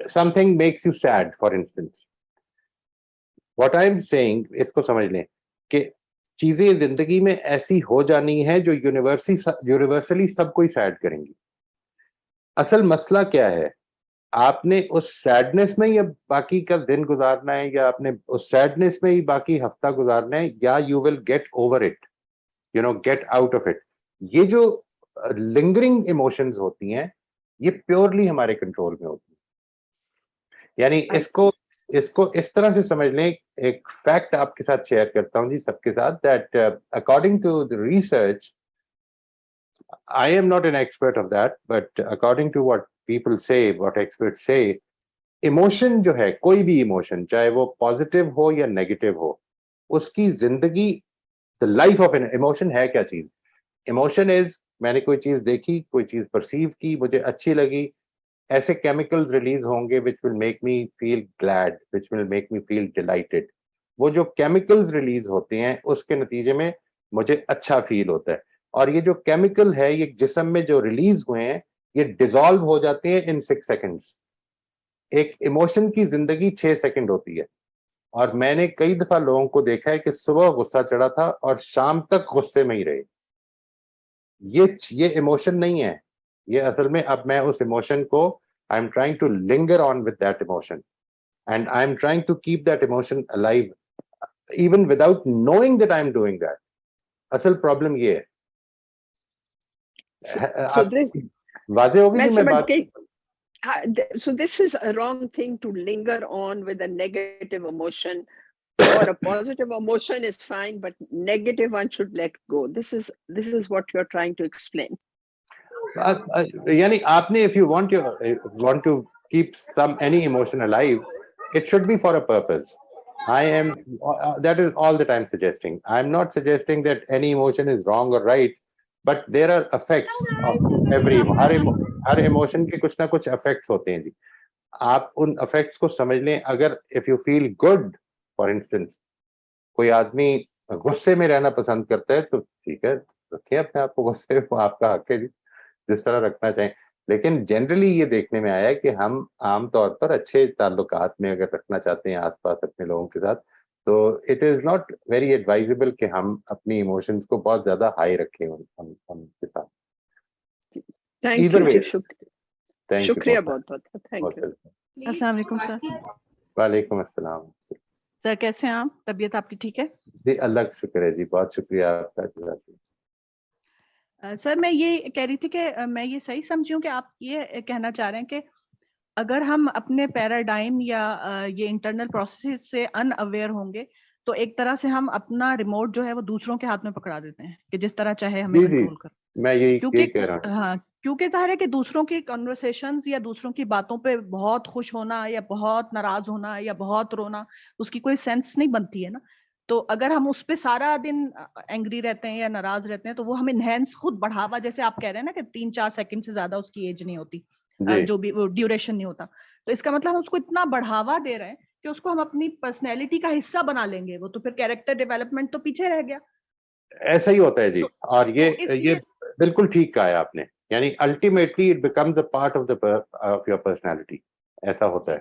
S1: something makes you sad, for instance. What I'm saying, اس کو سمجھ لیں کہ چیزیں زندگی میں ایسی ہو جانی ہے جو یونیورسلی سب کو ہی سیڈ کریں گی. اصل مسئلہ کیا ہے, آپ نے اس سیڈنس میں یا باقی کا دن گزارنا ہے, یا آپ نے اس سیڈنس میں ہی باقی ہفتہ گزارنا ہے, یا you will get over it, get out of it. یہ جو لنگرنگ ایموشنز ہوتی ہیں یہ پیورلی ہمارے کنٹرول میں ہوتی ہیں. یعنی اس کو اس طرح سے سمجھ لیں. ایک فیکٹ آپ کے ساتھ شیئر کرتا ہوں جی سب کے ساتھ, that according to the research, I am not an expert of that, but according to what people say, what experts say, emotion جو ہے, کوئی بھی ایموشن, چاہے وہ پازیٹیو ہو یا نیگیٹو ہو, اس کی زندگی, the life of an emotion ہے کیا چیز. ایموشن از, میں نے کوئی چیز دیکھی, کوئی چیز پرسیو کی, مجھے اچھی لگی, ایسے کیمیکلز ریلیز ہوں گے which will make me feel glad, which will make me feel delighted. وہ جو کیمیکلز ریلیز ہوتے ہیں اس کے نتیجے میں مجھے اچھا فیل ہوتا ہے, اور یہ جو کیمیکل ہے یہ جسم میں جو ریلیز ہوئے ہیں یہ ڈیزالو ہو جاتے ہیں ان 6 seconds. ایک ایموشن کی زندگی 6 سیکنڈ ہوتی ہے, اور میں نے کئی دفعہ لوگوں کو دیکھا ہے کہ صبح غصہ چڑھا تھا اور شام تک غصے میں ہی رہے. یہ ایموشن نہیں ہے, یہ اصل میں اب میں اس ایموشن کو آئی am trying to linger on with that emotion, and I am trying to keep that emotion alive even without knowing that I am doing that. اصل پرابلم یہ ہے. واضح ہوگی کہ میں بات.
S3: So this is a wrong thing to linger on with a negative emotion, or a positive emotion is fine, but negative one should let go. This is what you're trying to explain.
S1: یعنی آپ نے, if you want to keep any emotion alive, it should be for a purpose. That is all that I'm suggesting. I'm not suggesting that any emotion is wrong or right, but there are effects of every Hare emotion کے کچھ نہ کچھ effects ہوتے ہیں جی. آپ ان effects کو سمجھ لیں. اگر if you feel good, for instance کوئی آدمی غصے میں رہنا پسند کرتا ہے تو ٹھیک ہے, رکھیں اپنے آپ کو غصے میں, آپ کا حق ہے جی, جس طرح رکھنا چاہیں. لیکن جنرلی یہ دیکھنے میں آیا کہ ہم عام طور پر اچھے تعلقات میں اگر رکھنا چاہتے ہیں آس پاس اپنے لوگوں کے ساتھ, تو it is not very advisable کہ ہم اپنی ایموشنس کو بہت زیادہ ہائی رکھیں ان کے ساتھ.
S3: Thank you جی, شکریہ بہت بہت. Thank you.
S4: السلام علیکم سر.
S1: وعلیکم السلام.
S4: سر کیسے ہیں آپ؟ طبیعت آپ کی ٹھیک ہے؟
S1: جی اللہ کا شکر ہے جی, بہت شکریہ آپ کا.
S4: سر میں یہ کہہ رہی تھی کہ میں یہ صحیح سمجھی ہوں کہ آپ یہ کہنا چاہ رہے ہیں کہ اگر ہم اپنے پیراڈائم یا یہ انٹرنل پروسیس سے ان اویئر ہوں گے تو ایک طرح سے ہم اپنا ریموٹ جو ہے وہ دوسروں کے ہاتھ میں پکڑا دیتے ہیں کہ جس طرح چاہے ہمیں کنٹرول کر.
S1: میں یہی کہہ رہا ہوں.
S4: ہاں, کیونکہ ظاہر ہے کہ دوسروں کی کنورسیشنز یا دوسروں کی باتوں پہ بہت خوش ہونا یا بہت ناراض ہونا یا بہت رونا, اس کی کوئی سینس نہیں بنتی ہے نا. تو اگر ہم اس پہ سارا دن اینگری رہتے ہیں یا ناراض رہتے ہیں تو وہ ہمیں انہینس خود بڑھاوا, جیسے آپ کہہ رہے ہیں نا کہ 3-4 سیکنڈ سے زیادہ اس کی ایج نہیں ہوتی, جو بھی وہ ڈیوریشن نہیں ہوتا, تو اس کا مطلب ہم اس کو اتنا بڑھاوا دے رہے ہیں کہ اس کو ہم اپنی پرسنالٹی کا حصہ بنا لیں گے, وہ تو پھر کیریکٹر ڈیولپمنٹ تو پیچھے رہ گیا.
S1: ایسا ہی ہوتا ہے جی, اور یہ بالکل ٹھیک کہا ہے آپ نے. یعنی ultimately it becomes a part of your personality. ایسا ہوتا ہے.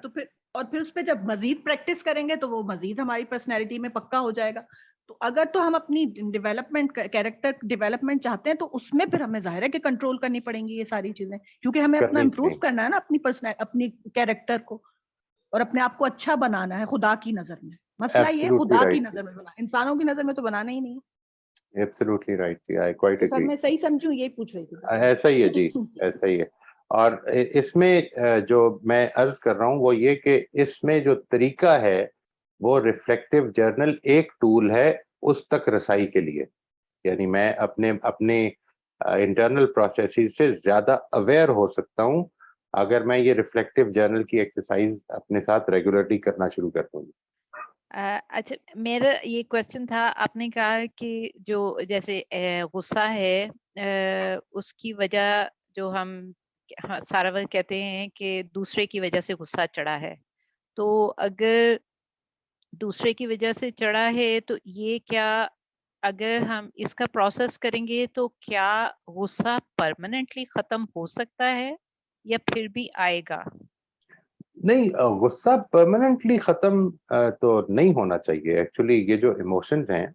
S4: تو پھر اس پہ جب مزید پریکٹس کریں گے تو وہ مزید ہماری پرسنالٹی میں پکا ہو جائے گا. تو اگر تو ہم اپنی ڈیولپمنٹ, کیریکٹر ڈیولپمنٹ چاہتے ہیں تو اس میں پھر ہمیں ظاہر ہے کہ کنٹرول کرنی پڑیں گی یہ ساری چیزیں, کیونکہ ہمیں اپنا امپروو کرنا ہے نا اپنی کیریکٹر کو, اور اپنے آپ کو اچھا بنانا ہے خدا کی نظر میں. مسئلہ یہ خدا کی نظر میں بنا, انسانوں کی نظر میں تو بنانا ہی نہیں ہے.
S1: Absolutely right. I quite agree.
S4: سر میں صحیح سمجھوں, یہی پوچھ رہی تھی.
S1: ایسا ہی ہے جی, ایسا ہی ہے. اور اس میں جو میں عرض کر رہا ہوں وہ یہ کہ اس میں جو طریقہ ہے وہ ریفلیکٹو جرنل ایک ٹول ہے اس تک رسائی کے لیے. یعنی میں اپنے انٹرنل پروسیسز سے زیادہ اویئر ہو سکتا ہوں اگر میں یہ ریفلیکٹو جرنل کی ایکسرسائز اپنے ساتھ ریگولرلی کرنا شروع کر دوں.
S5: اچھا, میرا یہ کوشچن تھا, آپ نے کہا کہ جو جیسے غصہ ہے اس کی وجہ جو ہم سارا وقت کہتے ہیں کہ دوسرے کی وجہ سے غصہ چڑھا ہے, تو اگر دوسرے کی وجہ سے چڑھا ہے تو یہ کیا اگر ہم اس کا پروسیس کریں گے تو کیا غصہ پرماننٹلی ختم ہو سکتا ہے یا پھر بھی آئے گا؟
S1: نہیں, غصہ پرماننٹلی ختم تو نہیں ہونا چاہیے. ایکچولی یہ جو ایموشنز ہیں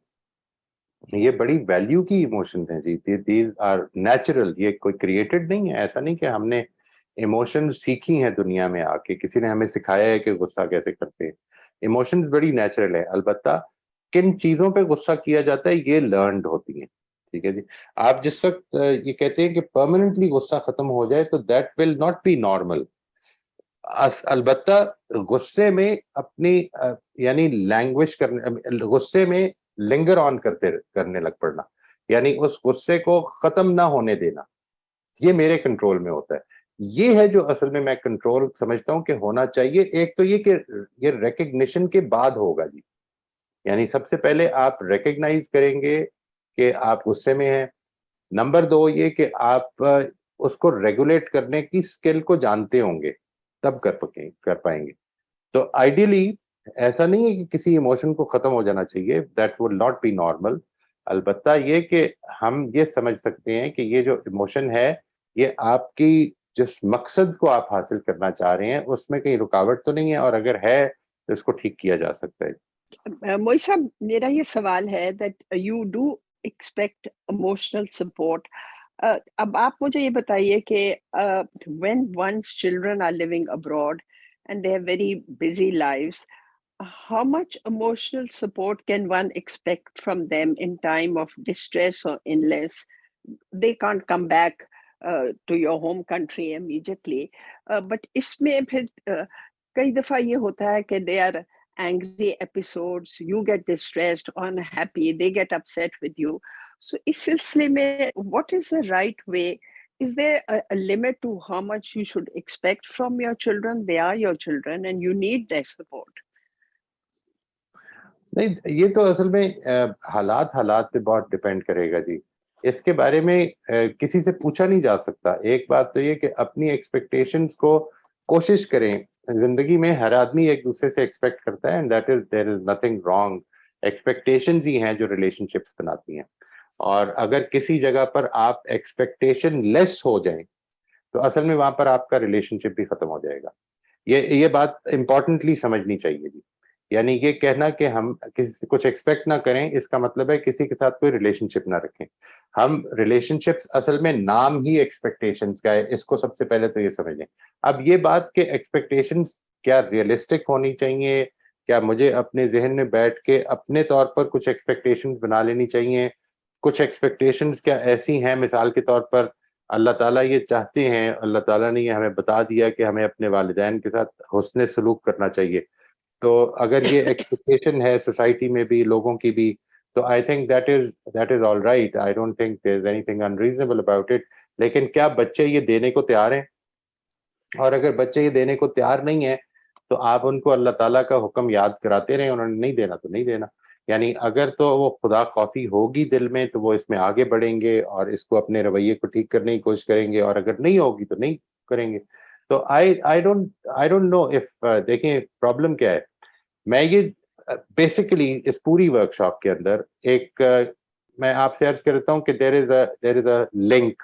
S1: یہ بڑی ویلیو کی ایموشنز ہیں جی. دیز آر نیچرل, یہ کوئی کریٹڈ نہیں ہے. ایسا نہیں کہ ہم نے ایموشنز سیکھی ہیں دنیا میں آ کے, کسی نے ہمیں سکھایا ہے کہ غصہ کیسے کرتے ہیں. ایموشنز بڑی نیچرل ہے. البتہ کن چیزوں پہ غصہ کیا جاتا ہے یہ لرنڈ ہوتی ہیں, ٹھیک ہے جی. آپ جس وقت یہ کہتے ہیں کہ پرماننٹلی غصہ ختم ہو جائے تو that will not be normal. البتہ غصے میں اپنی یعنی لینگویج کرنے، غصے میں لنگر آن کرنے لگ پڑنا، یعنی اس غصے کو ختم نہ ہونے دینا، یہ میرے کنٹرول میں ہوتا ہے. یہ ہے جو اصل میں کنٹرول سمجھتا ہوں کہ ہونا چاہیے. ایک تو یہ کہ یہ ریکگنیشن کے بعد ہوگا جی، یعنی سب سے پہلے آپ ریکگنائز کریں گے کہ آپ غصے میں ہیں. نمبر 2 یہ کہ آپ اس کو ریگولیٹ کرنے کی اسکل کو جانتے ہوں گے، تب کر پائیں گے. تو آئیڈیلی ایسا نہیں ہے کہ کسی ایموشن کو ختم ہو جانا چاہیے، that will not be normal. البتہ یہ کہ ہم یہ سمجھ سکتے ہیں کہ یہ جو ایموشن ہے یہ آپ کی جس مقصد کو آپ حاصل کرنا چاہ رہے ہیں اس میں کہیں رکاوٹ تو نہیں ہے، اور اگر ہے تو اس کو ٹھیک کیا جا سکتا ہے.
S3: موئی صاحب میرا یہ سوال ہے that you do expect emotional support. اب آپ مجھے یہ بتائیے کہ when one's children are living abroad and they have very busy lives, how much emotional support can one expect from them in time of distress or illness? They can't come back to your home country immediately. But اس میں پھر کئی دفعہ یہ ہوتا ہے کہ they are angry episodes, you get distressed, unhappy, they get upset with you. So اس سلسلے میں what is the right way? Is there a limit to how much you should expect from your children? They are your children and you need their support.
S1: نہیں، یہ تو اصل میں حالات پہ بہت ڈپینڈ کرے گا جی. اس کے بارے میں کسی سے پوچھا نہیں جا سکتا. ایک بات تو یہ کہ اپنی ایکسپیکٹیشنز کو کوشش کریں. زندگی میں ہر آدمی ایک دوسرے سے ایکسپیکٹ کرتا ہے، and that is there is nothing wrong. Expectations ہی ہیں جو ریلیشن شپس بناتی ہیں. اور اگر کسی جگہ پر آپ ایکسپیکٹیشن لیس ہو جائیں تو اصل میں وہاں پر آپ کا ریلیشن شپ بھی ختم ہو جائے گا. یہ بات امپورٹنٹلی سمجھنی چاہیے جی. یعنی یہ کہنا کہ ہم کسی کچھ ایکسپیکٹ نہ کریں، اس کا مطلب ہے کسی کے ساتھ کوئی ریلیشن شپ نہ رکھیں. ہم ریلیشن شپس اصل میں نام ہی ایکسپیکٹیشنز کا ہے، اس کو سب سے پہلے تو یہ سمجھیں. اب یہ بات کہ ایکسپیکٹیشنز کیا ریئلسٹک ہونی چاہیے، کیا مجھے اپنے ذہن میں بیٹھ کے اپنے طور پر کچھ ایکسپیکٹیشنز بنا لینی چاہیے. کچھ ایکسپیکٹیشنز کیا ایسی ہیں، مثال کے طور پر اللہ تعالیٰ یہ چاہتے ہیں، اللہ تعالیٰ نے یہ ہمیں بتا دیا کہ ہمیں اپنے والدین کے ساتھ حسن سلوک کرنا چاہیے. تو اگر یہ ایکسپیکٹیشن ہے سوسائٹی میں بھی، لوگوں کی بھی، تو آئی think that is all right. I don't think there is any thing unreasonable about it. لیکن کیا بچے یہ دینے کو تیار ہیں؟ اور اگر بچے یہ دینے کو تیار نہیں ہیں تو آپ ان کو اللہ تعالیٰ کا حکم یاد کراتے رہیں. انہوں نے نہیں دینا تو نہیں دینا. یعنی اگر تو وہ خدا خوفی ہوگی دل میں تو وہ اس میں آگے بڑھیں گے اور اس کو اپنے رویے کو ٹھیک کرنے کی کوشش کریں گے، اور اگر نہیں ہوگی تو نہیں کریں گے. تو آئی ڈونٹ نو اف دیکھیں پرابلم کیا ہے. میں یہ بیسیکلی اس پوری ورک شاپ کے اندر ایک میں آپ سے عرض کرتا ہوں کہ there is a link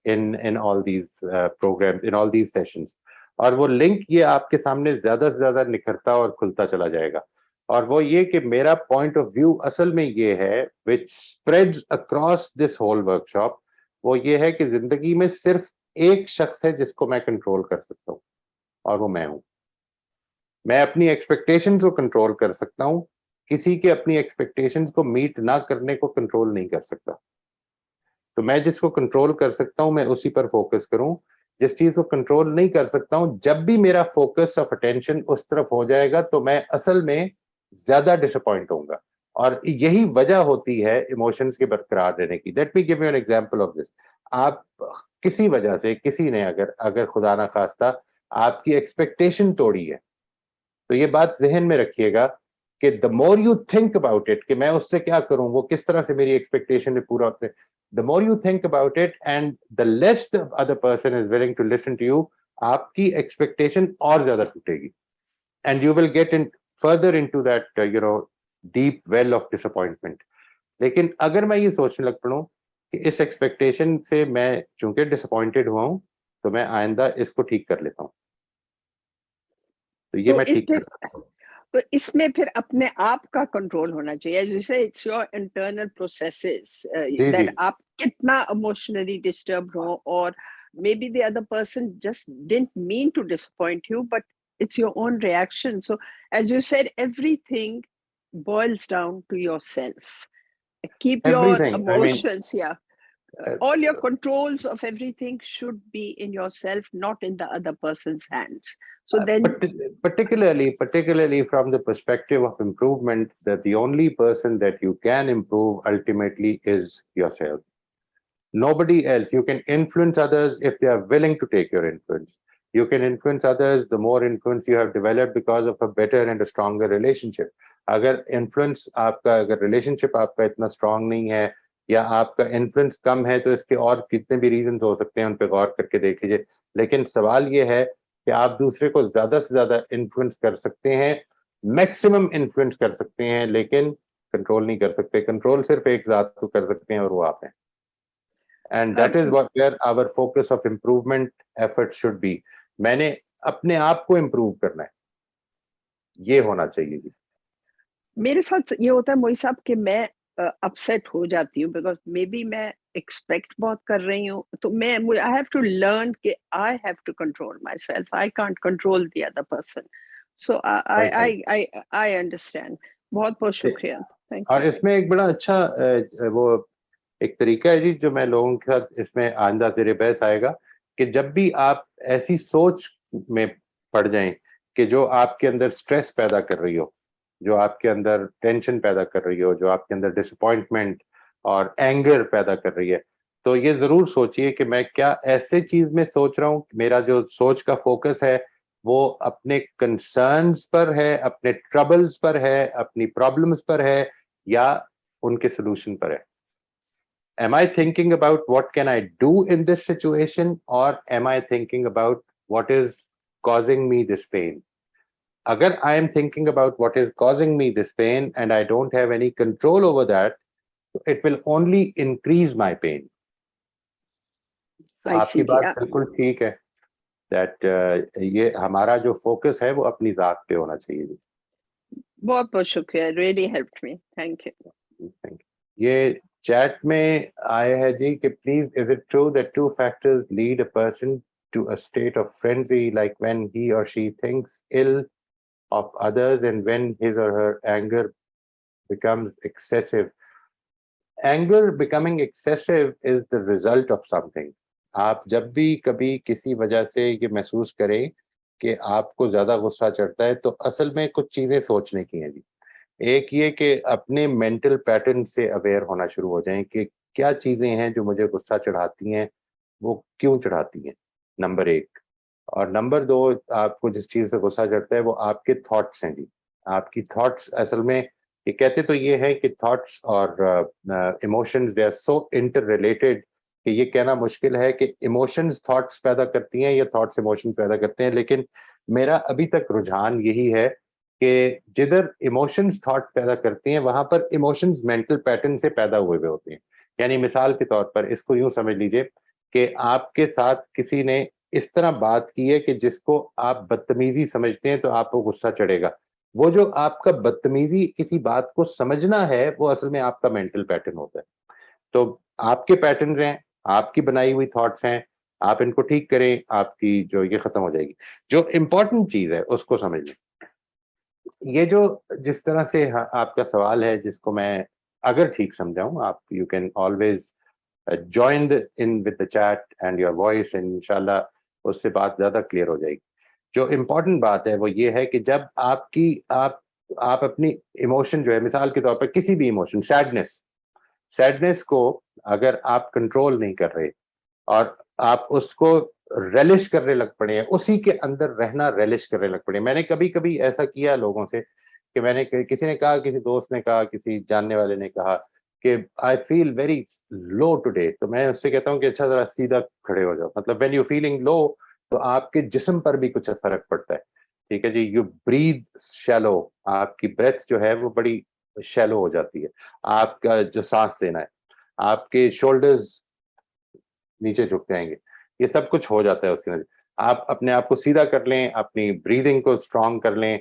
S1: in all these programs, in all these sessions. اور وہ لنک یہ آپ کے سامنے زیادہ سے زیادہ نکھرتا اور کھلتا چلا جائے گا. اور وہ یہ کہ میرا پوائنٹ آف ویو اصل میں یہ ہے which spreads across this whole workshop، وہ یہ ہے کہ زندگی میں صرف ایک شخص ہے جس کو میں کنٹرول کر سکتا ہوں، اور وہ میں ہوں. میں اپنی ایکسپیکٹیشنز کو کنٹرول کر سکتا ہوں، کسی کے اپنی ایکسپیکٹیشنز کو میٹ نہ کرنے کو کنٹرول نہیں کر سکتا. تو میں جس کو کنٹرول کر سکتا ہوں میں اسی پر فوکس کروں. جس چیز کو کنٹرول نہیں کر سکتا ہوں، جب بھی میرا فوکس آف اٹینشن اس طرف ہو جائے گا تو میں اصل میں زیادہ ڈس اپوائنٹ ہوں گا. اور یہی وجہ ہوتی ہے ایموشنز کے برقرار رہنے کی. Let me give you an example of this. آپ کسی وجہ سے کسی نے اگر خدا نہ خواستہ آپ کی ایکسپیکٹیشن توڑی ہے، تو یہ بات ذہن میں رکھیے گا کہ the more you think about it کہ میں اس سے کیا کروں، وہ کس طرح سے میری ایکسپیکٹیشن میں پورا ہوتے، the more you think about it and the less the other person is willing to listen to you، آپ کی ایکسپیکٹیشن اور زیادہ ٹوٹے گی and you will get in further into that deep well of disappointment. لیکن اگر میں یہ سوچنے لگ پڑوں کہ اس ایکسپیکٹیشن سے میں چونکہ ڈس اپوائنٹڈ ہوا ہوں تو میں آئندہ اس کو ٹھیک کر لیتا ہوں، تو یہ میں ٹھیک کرتا ہوں.
S3: تو اس میں پھر اپنے آپ کا کنٹرول ہونا چاہیے، جیسے it's your internal processes that آپ کتنا ایموشنلی ڈسٹربڈ ہو، اور may be the other person just didn't mean to disappoint you but it's your own reaction. So as you said everything boils down to yourself. keep your
S1: everything. I mean,
S3: emotions, all your controls of everything should be in yourself, not in the other person's hands. So then
S1: particularly from the perspective of improvement, that the only person that you can improve ultimately is yourself. Nobody else. You can influence others if they are willing to take your influence. You can influence others the more influence you have developed because of a better and a stronger relationship. اگر influence آپ کا, اگر relationship آپ کا اتنا strong نہیں ہے یا آپ کا influence کم ہے, تو اس کے اور کتنے بھی reasons ہو سکتے ہیں, ان پہ غور کر کے دیکھ لیجیے. لیکن سوال یہ ہے کہ آپ دوسرے کو زیادہ سے زیادہ influence کر سکتے ہیں, maximum influence کر سکتے ہیں, لیکن کنٹرول نہیں کر سکتے. کنٹرول صرف ایک ذات کو کر سکتے ہیں اور وہ آپ ہیں. And that is where our focus of improvement effort should be. میں نے اپنے آپ کو امپروو کرنا ہے, یہ ہونا چاہیے. جی
S3: میرے ساتھ یہ ہوتا ہے موئی صاحب کہ میں اپسیٹ ہو جاتی ہوں بیکاز مے بی میں ایکسپیکٹ بہت کر رہی ہوں, تو میں آئی ہیو ٹو لرن کہ I have to control myself, I can't control the other person. So I understand. بہت بہت شکریہ.
S1: اور اس میں ایک بڑا اچھا وہ ایک طریقہ ہے جی, جو میں لوگوں کے ساتھ اس میں آئندہ زیر بحث آئے گا, کہ جب بھی آپ ایسی سوچ میں پڑ جائیں کہ جو آپ کے اندر سٹریس پیدا کر رہی ہو, جو آپ کے اندر ٹینشن پیدا کر رہی ہو, جو آپ کے اندر ڈس اپوائنٹمنٹ اور اینگر پیدا کر رہی ہے, تو یہ ضرور سوچئے کہ میں کیا ایسے چیز میں سوچ رہا ہوں, میرا جو سوچ کا فوکس ہے وہ اپنے کنسرنز پر ہے, اپنے ٹربلز پر ہے, اپنی پرابلمز پر ہے, یا ان کے سلوشن پر ہے. Am I thinking about what can I do in this situation, or am I thinking about what is causing me this pain? Agar I am thinking about what is causing me this pain and I don't have any control over that, it will only increase my pain. آپ کی بات بالکل ٹھیک ہے, that یہ ہمارا جو focus ہے وہ اپنی ذات پہ ہونا چاہیے.
S3: بہت بہت شکریہ. really helped me. thank you.
S1: یہ چیٹ میں آیا ہے جی کہ please is it true that two factors lead a person to a state of frenzy, like when he or she thinks ill of others and when his or her anger becomes excessive. Anger becoming excessive is the result of something. آپ جب بھی کبھی کسی وجہ سے یہ محسوس کریں کہ آپ کو زیادہ غصہ چڑھتا ہے, تو اصل میں کچھ چیزیں سوچنے کی ہیں جی. ایک یہ کہ اپنے مینٹل پیٹرن سے اویئر ہونا شروع ہو جائیں کہ کیا چیزیں ہیں جو مجھے غصہ چڑھاتی ہیں, وہ کیوں چڑھاتی ہیں, نمبر ایک. اور نمبر دو, آپ کو جس چیز سے غصہ چڑھتا ہے وہ آپ کے تھاٹس ہیں جی. آپ کی تھاٹس اصل میں یہ کہتے تو یہ ہے کہ تھاٹس اور emotions they are so interrelated کہ یہ کہنا مشکل ہے کہ ایموشنز تھاٹس پیدا کرتی ہیں یا تھاٹس ایموشنز پیدا کرتے ہیں. لیکن میرا ابھی تک رجحان یہی ہے کہ جدھر ایموشنز تھاٹ پیدا کرتی ہیں وہاں پر ایموشنز مینٹل پیٹرن سے پیدا ہوئے ہوتے ہیں. یعنی مثال کے طور پر اس کو یوں سمجھ لیجئے کہ آپ کے ساتھ کسی نے اس طرح بات کی ہے کہ جس کو آپ بدتمیزی سمجھتے ہیں, تو آپ کو غصہ چڑھے گا. وہ جو آپ کا بدتمیزی کسی بات کو سمجھنا ہے وہ اصل میں آپ کا مینٹل پیٹرن ہوتا ہے. تو آپ کے پیٹرنز ہیں, آپ کی بنائی ہوئی تھاٹس ہیں, آپ ان کو ٹھیک کریں, آپ کی جو یہ ختم ہو جائے گی. جو امپورٹنٹ چیز ہے اس کو سمجھ لیں. یہ جو جس طرح سے آپ کا سوال ہے, جس کو میں اگر ٹھیک سمجھاؤں, آپ you can always join in with the chat and your voice, اینڈ انشاءاللہ اس سے بات زیادہ کلیئر ہو جائے گی. جو امپورٹنٹ بات ہے وہ یہ ہے کہ جب آپ اپنی ایموشن جو ہے, مثال کے طور پر کسی بھی ایموشن, سیڈنس کو اگر آپ کنٹرول نہیں کر رہے اور آپ اس کو ریلش کرنے لگ پڑے ہیں, اسی کے اندر رہنا ریلش کرنے لگ پڑے. میں نے کبھی کبھی ایسا کیا لوگوں سے کہ میں نے کسی نے کہا, کسی دوست نے کہا, کسی جاننے والے نے کہا کہ آئی فیل ویری لو ٹوڈے, تو میں اس سے کہتا ہوں کہ اچھا ذرا سیدھا کھڑے ہو جاؤ. مطلب وین یو فیلنگ لو تو آپ کے جسم پر بھی کچھ فرق پڑتا ہے. ٹھیک ہے جی. یو بریتھ شیلو, آپ کی بریتھ جو ہے وہ بڑی شیلو ہو جاتی ہے. آپ کا جو سانس لینا ہے, آپ کے شولڈرز نیچے جھک جائیں گے, یہ سب کچھ ہو جاتا ہے اس کے اندر. آپ اپنے آپ کو سیدھا کر لیں, اپنی بریدنگ کو اسٹرانگ کر لیں,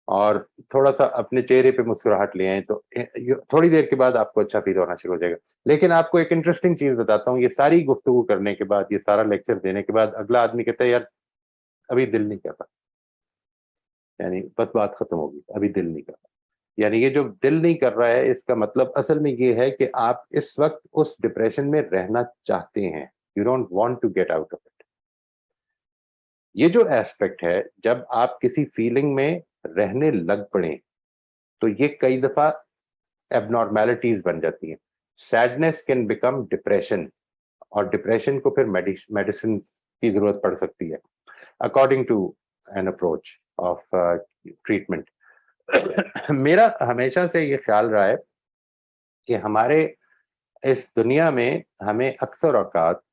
S1: اور تھوڑا سا اپنے چہرے پہ مسکراہٹ لے آئیں, تو تھوڑی دیر کے بعد آپ کو اچھا فیل ہونا شروع ہو جائے گا. لیکن آپ کو ایک انٹرسٹنگ چیز بتاتا ہوں, یہ ساری گفتگو کرنے کے بعد, یہ سارا لیکچر دینے کے بعد اگلا آدمی کہتا ہے یار ابھی دل نہیں کرتا, یعنی بس بات ختم ہوگی, ابھی دل نہیں کرتا. یعنی یہ جو دل نہیں کر رہا ہے اس کا مطلب اصل میں یہ ہے کہ آپ اس وقت اس ڈپریشن میں رہنا چاہتے ہیں. You don't want to get out of it. یہ جو ایسپیکٹ ہے جب آپ کسی فیلنگ میں رہنے لگ پڑیں تو یہ کئی دفعہ ایب نارمیلٹیز بن جاتی ہیں. سیڈنس کین بیکم ڈپریشن, اور ڈپریشن کو پھر میڈیسن کی ضرورت پڑ سکتی ہے according to an approach of treatment. میرا ہمیشہ سے یہ خیال رہا ہے کہ ہمارے اس دنیا میں ہمیں اکثر اوقات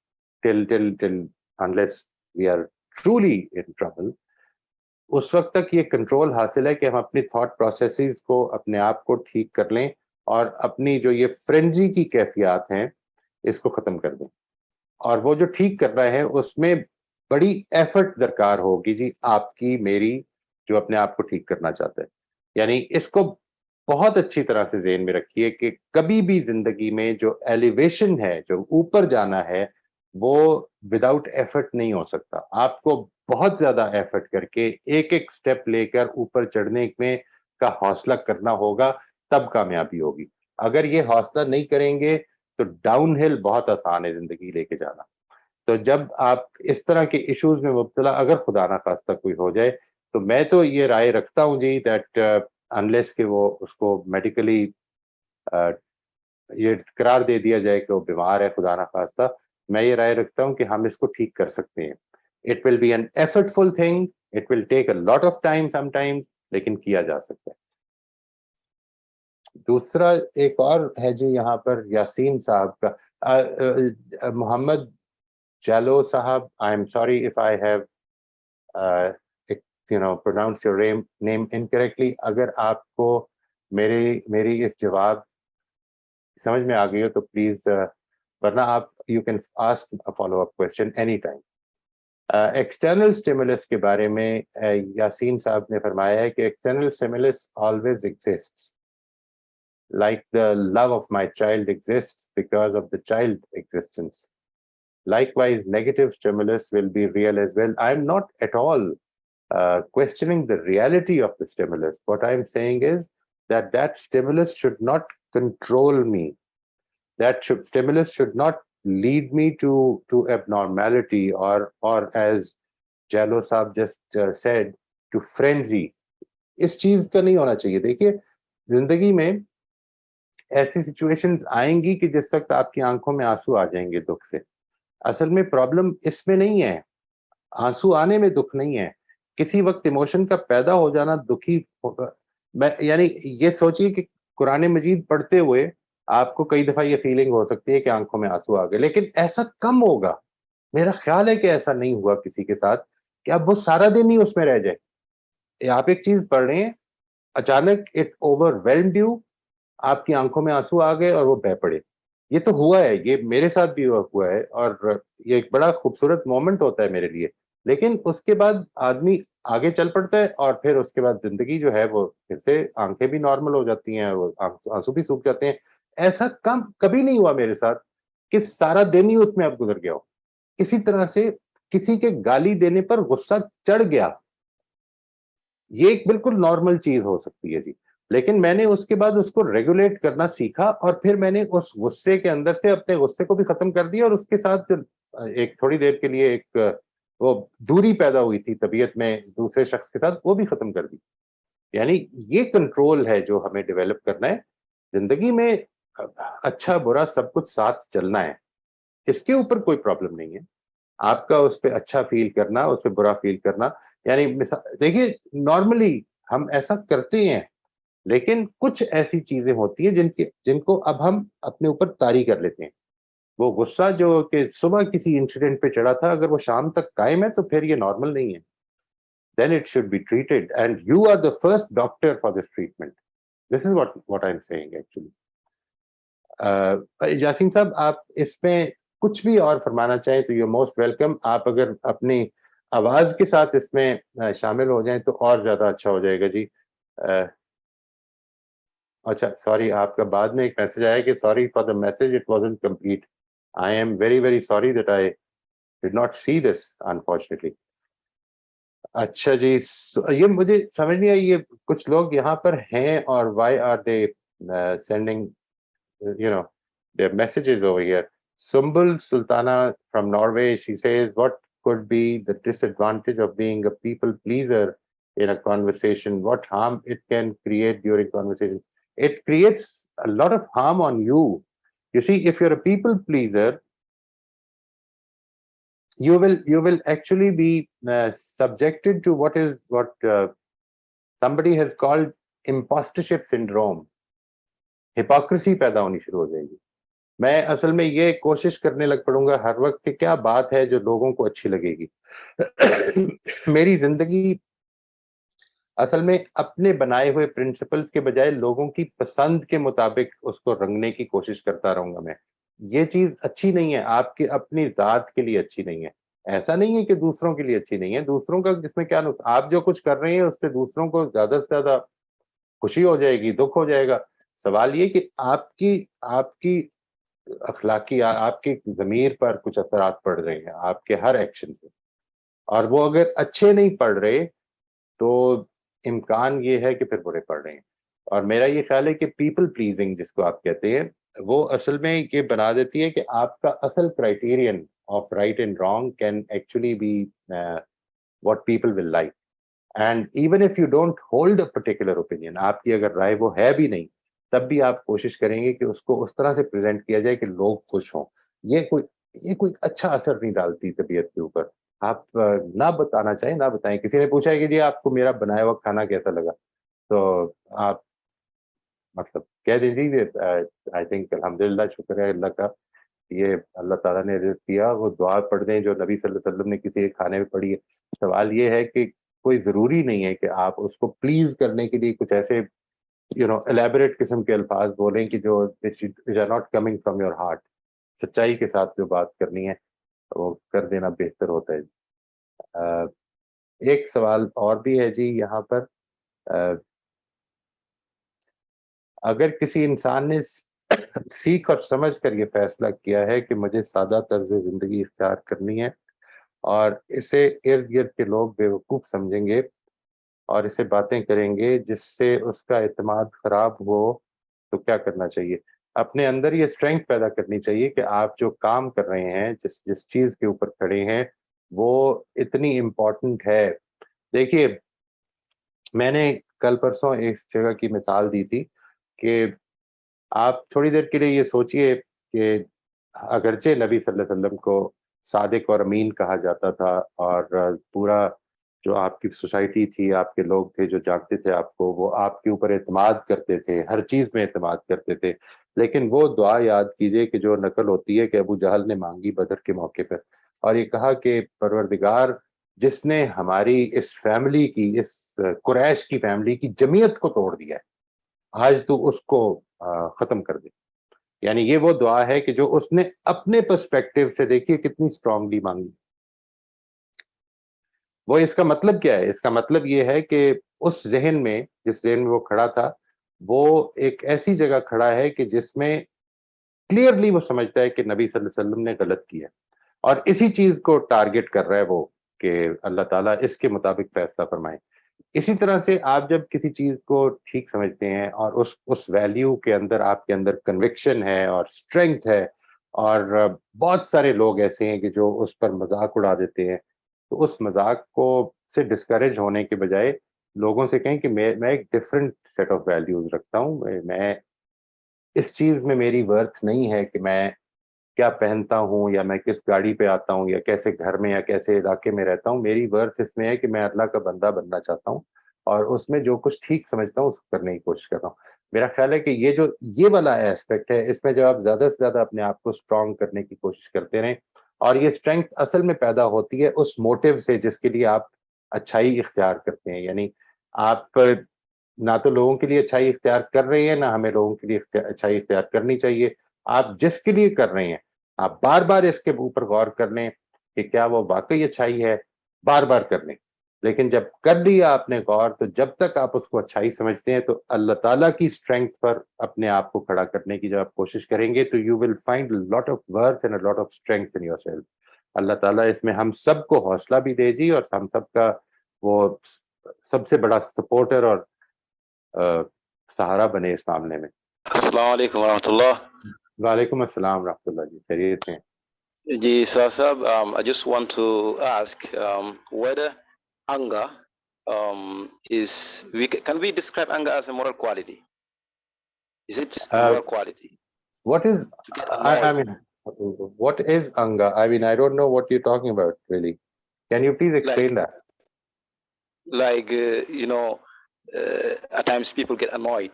S1: unless we are truly in trouble, اس وقت تک یہ کنٹرول حاصل ہے کہ ہم اپنی تھاٹ پروسیسز کو اپنے آپ کو ٹھیک کر لیں اور اپنی جو یہ فرینزی کی کیفیات ہیں اس کو ختم کر دیں. اور وہ جو ٹھیک کر رہے ہیں اس میں بڑی ایفرٹ درکار ہوگی جی آپ کی میری, جو اپنے آپ کو ٹھیک کرنا چاہتا ہے. یعنی اس کو بہت اچھی طرح سے ذہن میں رکھیے کہ کبھی بھی زندگی میں جو ایلیویشن ہے, جو اوپر جانا ہے, وہ وداؤٹ ایفرٹ نہیں ہو سکتا. آپ کو بہت زیادہ ایفرٹ کر کے ایک ایک سٹیپ لے کر اوپر چڑھنے میں کا حوصلہ کرنا ہوگا, تب کامیابی ہوگی. اگر یہ حوصلہ نہیں کریں گے تو ڈاؤن ہل بہت آسان ہے زندگی لے کے جانا. تو جب آپ اس طرح کے ایشوز میں مبتلا اگر خدا نہ خواستہ کوئی ہو جائے, تو میں تو یہ رائے رکھتا ہوں جی دیٹ انلیس کہ وہ اس کو میڈیکلی یہ قرار دے دیا جائے کہ وہ بیمار ہے خدا نہ خواستہ, میں یہ رائے رکھتا ہوں کہ ہم اس کو ٹھیک کر سکتے ہیں. It will be an effortful thing, it will take a lot of time sometimes, لیکن کیا جا سکتا ہے. دوسرا ایک اور ہے جی یہاں پر یاسین صاحب کا, محمد جالو صاحب, I am sorry if I have pronounced your name incorrectly. اگر آپ کو میری اس جواب سمجھ میں آ گئی ہو تو پلیز, ورنہ آپ you can ask a follow-up question any time. External stimulus کے بارے میں یاسین صاحب نے فرمایا ہے کہ external stimulus always exists, like the love of my child exists because of the child existence. Likewise, negative stimulus will be real as well. I'm not at all questioning the reality of the stimulus. What I'm saying is that stimulus should not control me. Stimulus should not lead me to abnormality or as Jallo Saab just said, to frenzy. اس چیز کا نہیں ہونا چاہیے. دیکھیے زندگی میں ایسی situations آئیں گی کہ جس وقت آپ کی آنکھوں میں آنسو آ جائیں گے دکھ سے. اصل میں پرابلم اس میں نہیں ہے, آنسو آنے میں دکھ نہیں ہے, کسی وقت ایموشن کا پیدا ہو جانا دکھی ہوگا. یعنی یہ سوچیے کہ قرآن مجید پڑھتے ہوئے آپ کو کئی دفعہ یہ فیلنگ ہو سکتی ہے کہ آنکھوں میں آنسو آ گئے, لیکن ایسا کم ہوگا. میرا خیال ہے کہ ایسا نہیں ہوا کسی کے ساتھ کہ اب وہ سارا دن ہی اس میں رہ جائے. آپ ایک چیز پڑھ رہے ہیں, اچانک اٹ اوور ویلمڈ یو, آپ کی آنکھوں میں آنسو آ گئے اور وہ بہہ پڑے. یہ تو ہوا ہے, یہ میرے ساتھ بھی ہوا ہے, اور یہ ایک بڑا خوبصورت مومنٹ ہوتا ہے میرے لیے. لیکن اس کے بعد آدمی آگے چل پڑتا ہے, اور پھر اس کے بعد زندگی جو ہے وہ پھر سے آنکھیں بھی نارمل ہو جاتی ہیں, وہ آنسو بھی سوکھ جاتے ہیں. ایسا کبھی نہیں ہوا میرے ساتھ کہ سارا دن ہی اس میں اب گزر گیا ہو. کسی طرح سے کسی کے گالی دینے پر غصہ چڑھ گیا, یہ ایک بالکل نارمل چیز ہو سکتی ہے جی. لیکن میں نے اس کے بعد اس کو ریگولیٹ کرنا سیکھا, اور پھر میں نے اس غصے کے اندر سے اپنے غصے کو بھی ختم کر دیا, اور اس کے ساتھ ایک تھوڑی دیر کے لیے ایک وہ دوری پیدا ہوئی تھی طبیعت میں دوسرے شخص کے ساتھ, وہ بھی ختم کر دی. یعنی یہ کنٹرول ہے جو ہمیں ڈیولپ کرنا ہے زندگی میں. اچھا برا سب کچھ ساتھ چلنا ہے, اس کے اوپر کوئی پرابلم نہیں ہے. آپ کا اس پہ اچھا فیل کرنا, اس پہ برا فیل کرنا, یعنی دیکھیے نارملی ہم ایسا کرتے ہیں, لیکن کچھ ایسی چیزیں ہوتی ہیں جن کو اب ہم اپنے اوپر طاری کر لیتے ہیں. وہ غصہ جو کہ صبح کسی انسیڈنٹ پہ چڑھا تھا, اگر وہ شام تک قائم ہے تو پھر یہ نارمل نہیں ہے. Then it should be treated, and you are the first doctor for this treatment. This is what I'm saying actually. Yasin صاحب, آپ اس میں کچھ بھی اور فرمانا چاہیں تو یو موسٹ ویلکم. آپ اگر اپنی آواز کے ساتھ اس میں شامل ہو جائیں تو اور زیادہ اچھا ہو جائے گا جی. اچھا سوری, آپ کا بعد میں ایک میسج آیا کہ sorry for the message, it wasn't complete. I am very very sorry that I did not see this unfortunately. اچھا جی، یہ مجھے سمجھ نہیں آئی، یہ کچھ لوگ یہاں پر ہیں اور why are they sending their messages over here. Sumbul Sultana from Norway, she says, what could be the disadvantage of being a people pleaser in a conversation? What harm it can create during conversation? It creates a lot of harm on you. You see, if you're a people pleaser, you will actually be subjected to what somebody has called impostership syndrome. Hypocrisy پیدا ہونی شروع ہو جائے گی. میں اصل میں یہ کوشش کرنے لگ پڑوں گا ہر وقت کہ کیا بات ہے جو لوگوں کو اچھی لگے گی. میری زندگی اصل میں اپنے بنائے ہوئے پرنسپلز کے بجائے لوگوں کی پسند کے مطابق اس کو رنگنے کی کوشش کرتا رہوں گا میں. یہ چیز اچھی نہیں ہے، آپ کی اپنی ذات کے لیے اچھی نہیں ہے. ایسا نہیں ہے کہ دوسروں کے لیے اچھی نہیں ہے، دوسروں کا اس میں کیا نقصان؟ آپ جو کچھ کر رہے ہیں اس سے دوسروں کو زیادہ سے زیادہ خوشی ہو جائے گی، دکھ ہو جائے گا. سوال یہ کہ آپ کی اخلاقی، آپ کی ضمیر پر کچھ اثرات پڑ رہے ہیں آپ کے ہر ایکشن سے، اور وہ اگر اچھے نہیں پڑ رہے تو امکان یہ ہے کہ پھر برے پڑ رہے ہیں. اور میرا یہ خیال ہے کہ پیپل پلیزنگ جس کو آپ کہتے ہیں وہ اصل میں یہ بنا دیتی ہے کہ آپ کا اصل criterion of right and wrong can actually be what people will like. And even if you don't hold a particular opinion, آپ کی اگر رائے وہ ہے بھی نہیں، تب بھی آپ کوشش کریں گے کہ اس کو اس طرح سے پریزنٹ کیا جائے کہ لوگ خوش ہوں. یہ کوئی اچھا اثر نہیں ڈالتی طبیعت کے اوپر. آپ نہ بتانا چاہیں نہ بتائیں. کسی نے پوچھا ہے کہ جی آپ کو میرا بنایا ہوا کھانا کیسا لگا، تو آپ مطلب کہہ دیجیے آئی تھنک الحمدللہ، شکر ہے اللہ کا، یہ اللہ تعالیٰ نے رزق دیا. وہ دعا پڑھ دیں جو نبی صلی اللہ علیہ وسلم نے کسی ایک کھانے میں پڑھی ہے. سوال یہ ہے کہ کوئی ضروری نہیں ہے کہ آپ اس کو پلیز کرنے کے لیے کچھ ایسے elaborate قسم کے الفاظ بولیں کہ جو which are not coming from your heart. سچائی کے ساتھ جو بات کرنی ہے وہ کر دینا بہتر ہوتا ہے. ایک سوال اور بھی ہے جی یہاں پر. اگر کسی انسان نے سیکھ اور سمجھ کر یہ فیصلہ کیا ہے کہ مجھے سادہ طرز زندگی اختیار کرنی ہے اور اسے ارد گرد کے لوگ بیوقوف سمجھیں گے اور اسے باتیں کریں گے جس سے اس کا اعتماد خراب ہو، تو کیا کرنا چاہیے؟ اپنے اندر یہ اسٹرینگتھ پیدا کرنی چاہیے کہ آپ جو کام کر رہے ہیں، جس چیز کے اوپر کھڑے ہیں، وہ اتنی امپورٹنٹ ہے. دیکھیے، میں نے کل پرسوں ایک جگہ کی مثال دی تھی کہ آپ تھوڑی دیر کے لیے یہ سوچئے کہ اگرچہ نبی صلی اللہ علیہ وسلم کو صادق اور امین کہا جاتا تھا، اور پورا جو آپ کی سوسائٹی تھی، آپ کے لوگ تھے جو جانتے تھے آپ کو، وہ آپ کے اوپر اعتماد کرتے تھے، ہر چیز میں اعتماد کرتے تھے. لیکن وہ دعا یاد کیجئے کہ جو نقل ہوتی ہے کہ ابو جہل نے مانگی بدر کے موقع پر، اور یہ کہا کہ پروردگار، جس نے ہماری اس فیملی کی، اس قریش کی فیملی کی جمعیت کو توڑ دیا ہے، آج تو اس کو ختم کر دے. یعنی یہ وہ دعا ہے کہ جو اس نے اپنے پرسپیکٹیو سے، دیکھیے کتنی اسٹرانگلی مانگی. وہ اس کا مطلب کیا ہے؟ اس کا مطلب یہ ہے کہ اس ذہن میں، جس ذہن میں وہ کھڑا تھا، وہ ایک ایسی جگہ کھڑا ہے کہ جس میں کلیئرلی وہ سمجھتا ہے کہ نبی صلی اللہ علیہ وسلم نے غلط کیا، اور اسی چیز کو ٹارگٹ کر رہا ہے وہ کہ اللہ تعالیٰ اس کے مطابق فیصلہ فرمائے. اسی طرح سے آپ جب کسی چیز کو ٹھیک سمجھتے ہیں اور اس ویلیو کے اندر آپ کے اندر کنوکشن ہے اور اسٹرینگتھ ہے، اور بہت سارے لوگ ایسے ہیں کہ جو اس پر مذاق اڑا دیتے ہیں، تو اس مذاق کو سے ڈسکریج ہونے کے بجائے لوگوں سے کہیں کہ میں ایک ڈفرینٹ سیٹ آف ویلیوز رکھتا ہوں. میں اس چیز میں میری ورتھ نہیں ہے کہ میں کیا پہنتا ہوں یا میں کس گاڑی پہ آتا ہوں یا کیسے گھر میں یا کیسے علاقے میں رہتا ہوں. میری ورتھ اس میں ہے کہ میں اللہ کا بندہ بننا چاہتا ہوں، اور اس میں جو کچھ ٹھیک سمجھتا ہوں اس کو کرنے کی کوشش کرتا ہوں. میرا خیال ہے کہ یہ والا ایسپیکٹ ہے، اس میں جب آپ زیادہ سے زیادہ اپنے آپ کو اسٹرانگ کرنے کی کوشش کرتے رہیں، اور یہ اسٹرینگتھ اصل میں پیدا ہوتی ہے اس موٹیو سے جس کے لیے آپ اچھائی اختیار کرتے ہیں. یعنی آپ نہ تو لوگوں کے لیے اچھائی اختیار کر رہے ہیں، نہ ہمیں لوگوں کے لیے اچھائی اختیار کرنی چاہیے. آپ جس کے لیے کر رہے ہیں، آپ بار بار اس کے اوپر غور کر لیں کہ کیا وہ واقعی اچھائی ہے، بار بار کر لیں. لیکن جب کر لیا آپ نے غور، تو جب تک آپ اس کو اچھائی سمجھتے ہیں، تو اللہ تعالیٰ کی اسٹرینگتھ پر اپنے آپ کو کھڑا کرنے کی جب آپ کوشش کریں گے، تو you will find lot of worth and lot of strength in yourself. اللہ تعالیٰ اس میں ہم سب کو حوصلہ بھی دے جی، اور ہم سب کا وہ سب سے بڑا سپورٹر اور سہارا بنے اس معاملے میں.
S6: السلام علیکم ورحمۃ اللہ.
S1: وعلیکم السلام ورحمۃ اللہ جی, خیریت سے ہیں؟
S6: جی صاحب, I just want to ask whether anger can we describe anger as a moral quality? Is it a moral quality?
S1: What is, I mean, what is anger? I mean, I don't know what you're talking about really. Can you please explain that?
S6: Like, at times people get annoyed,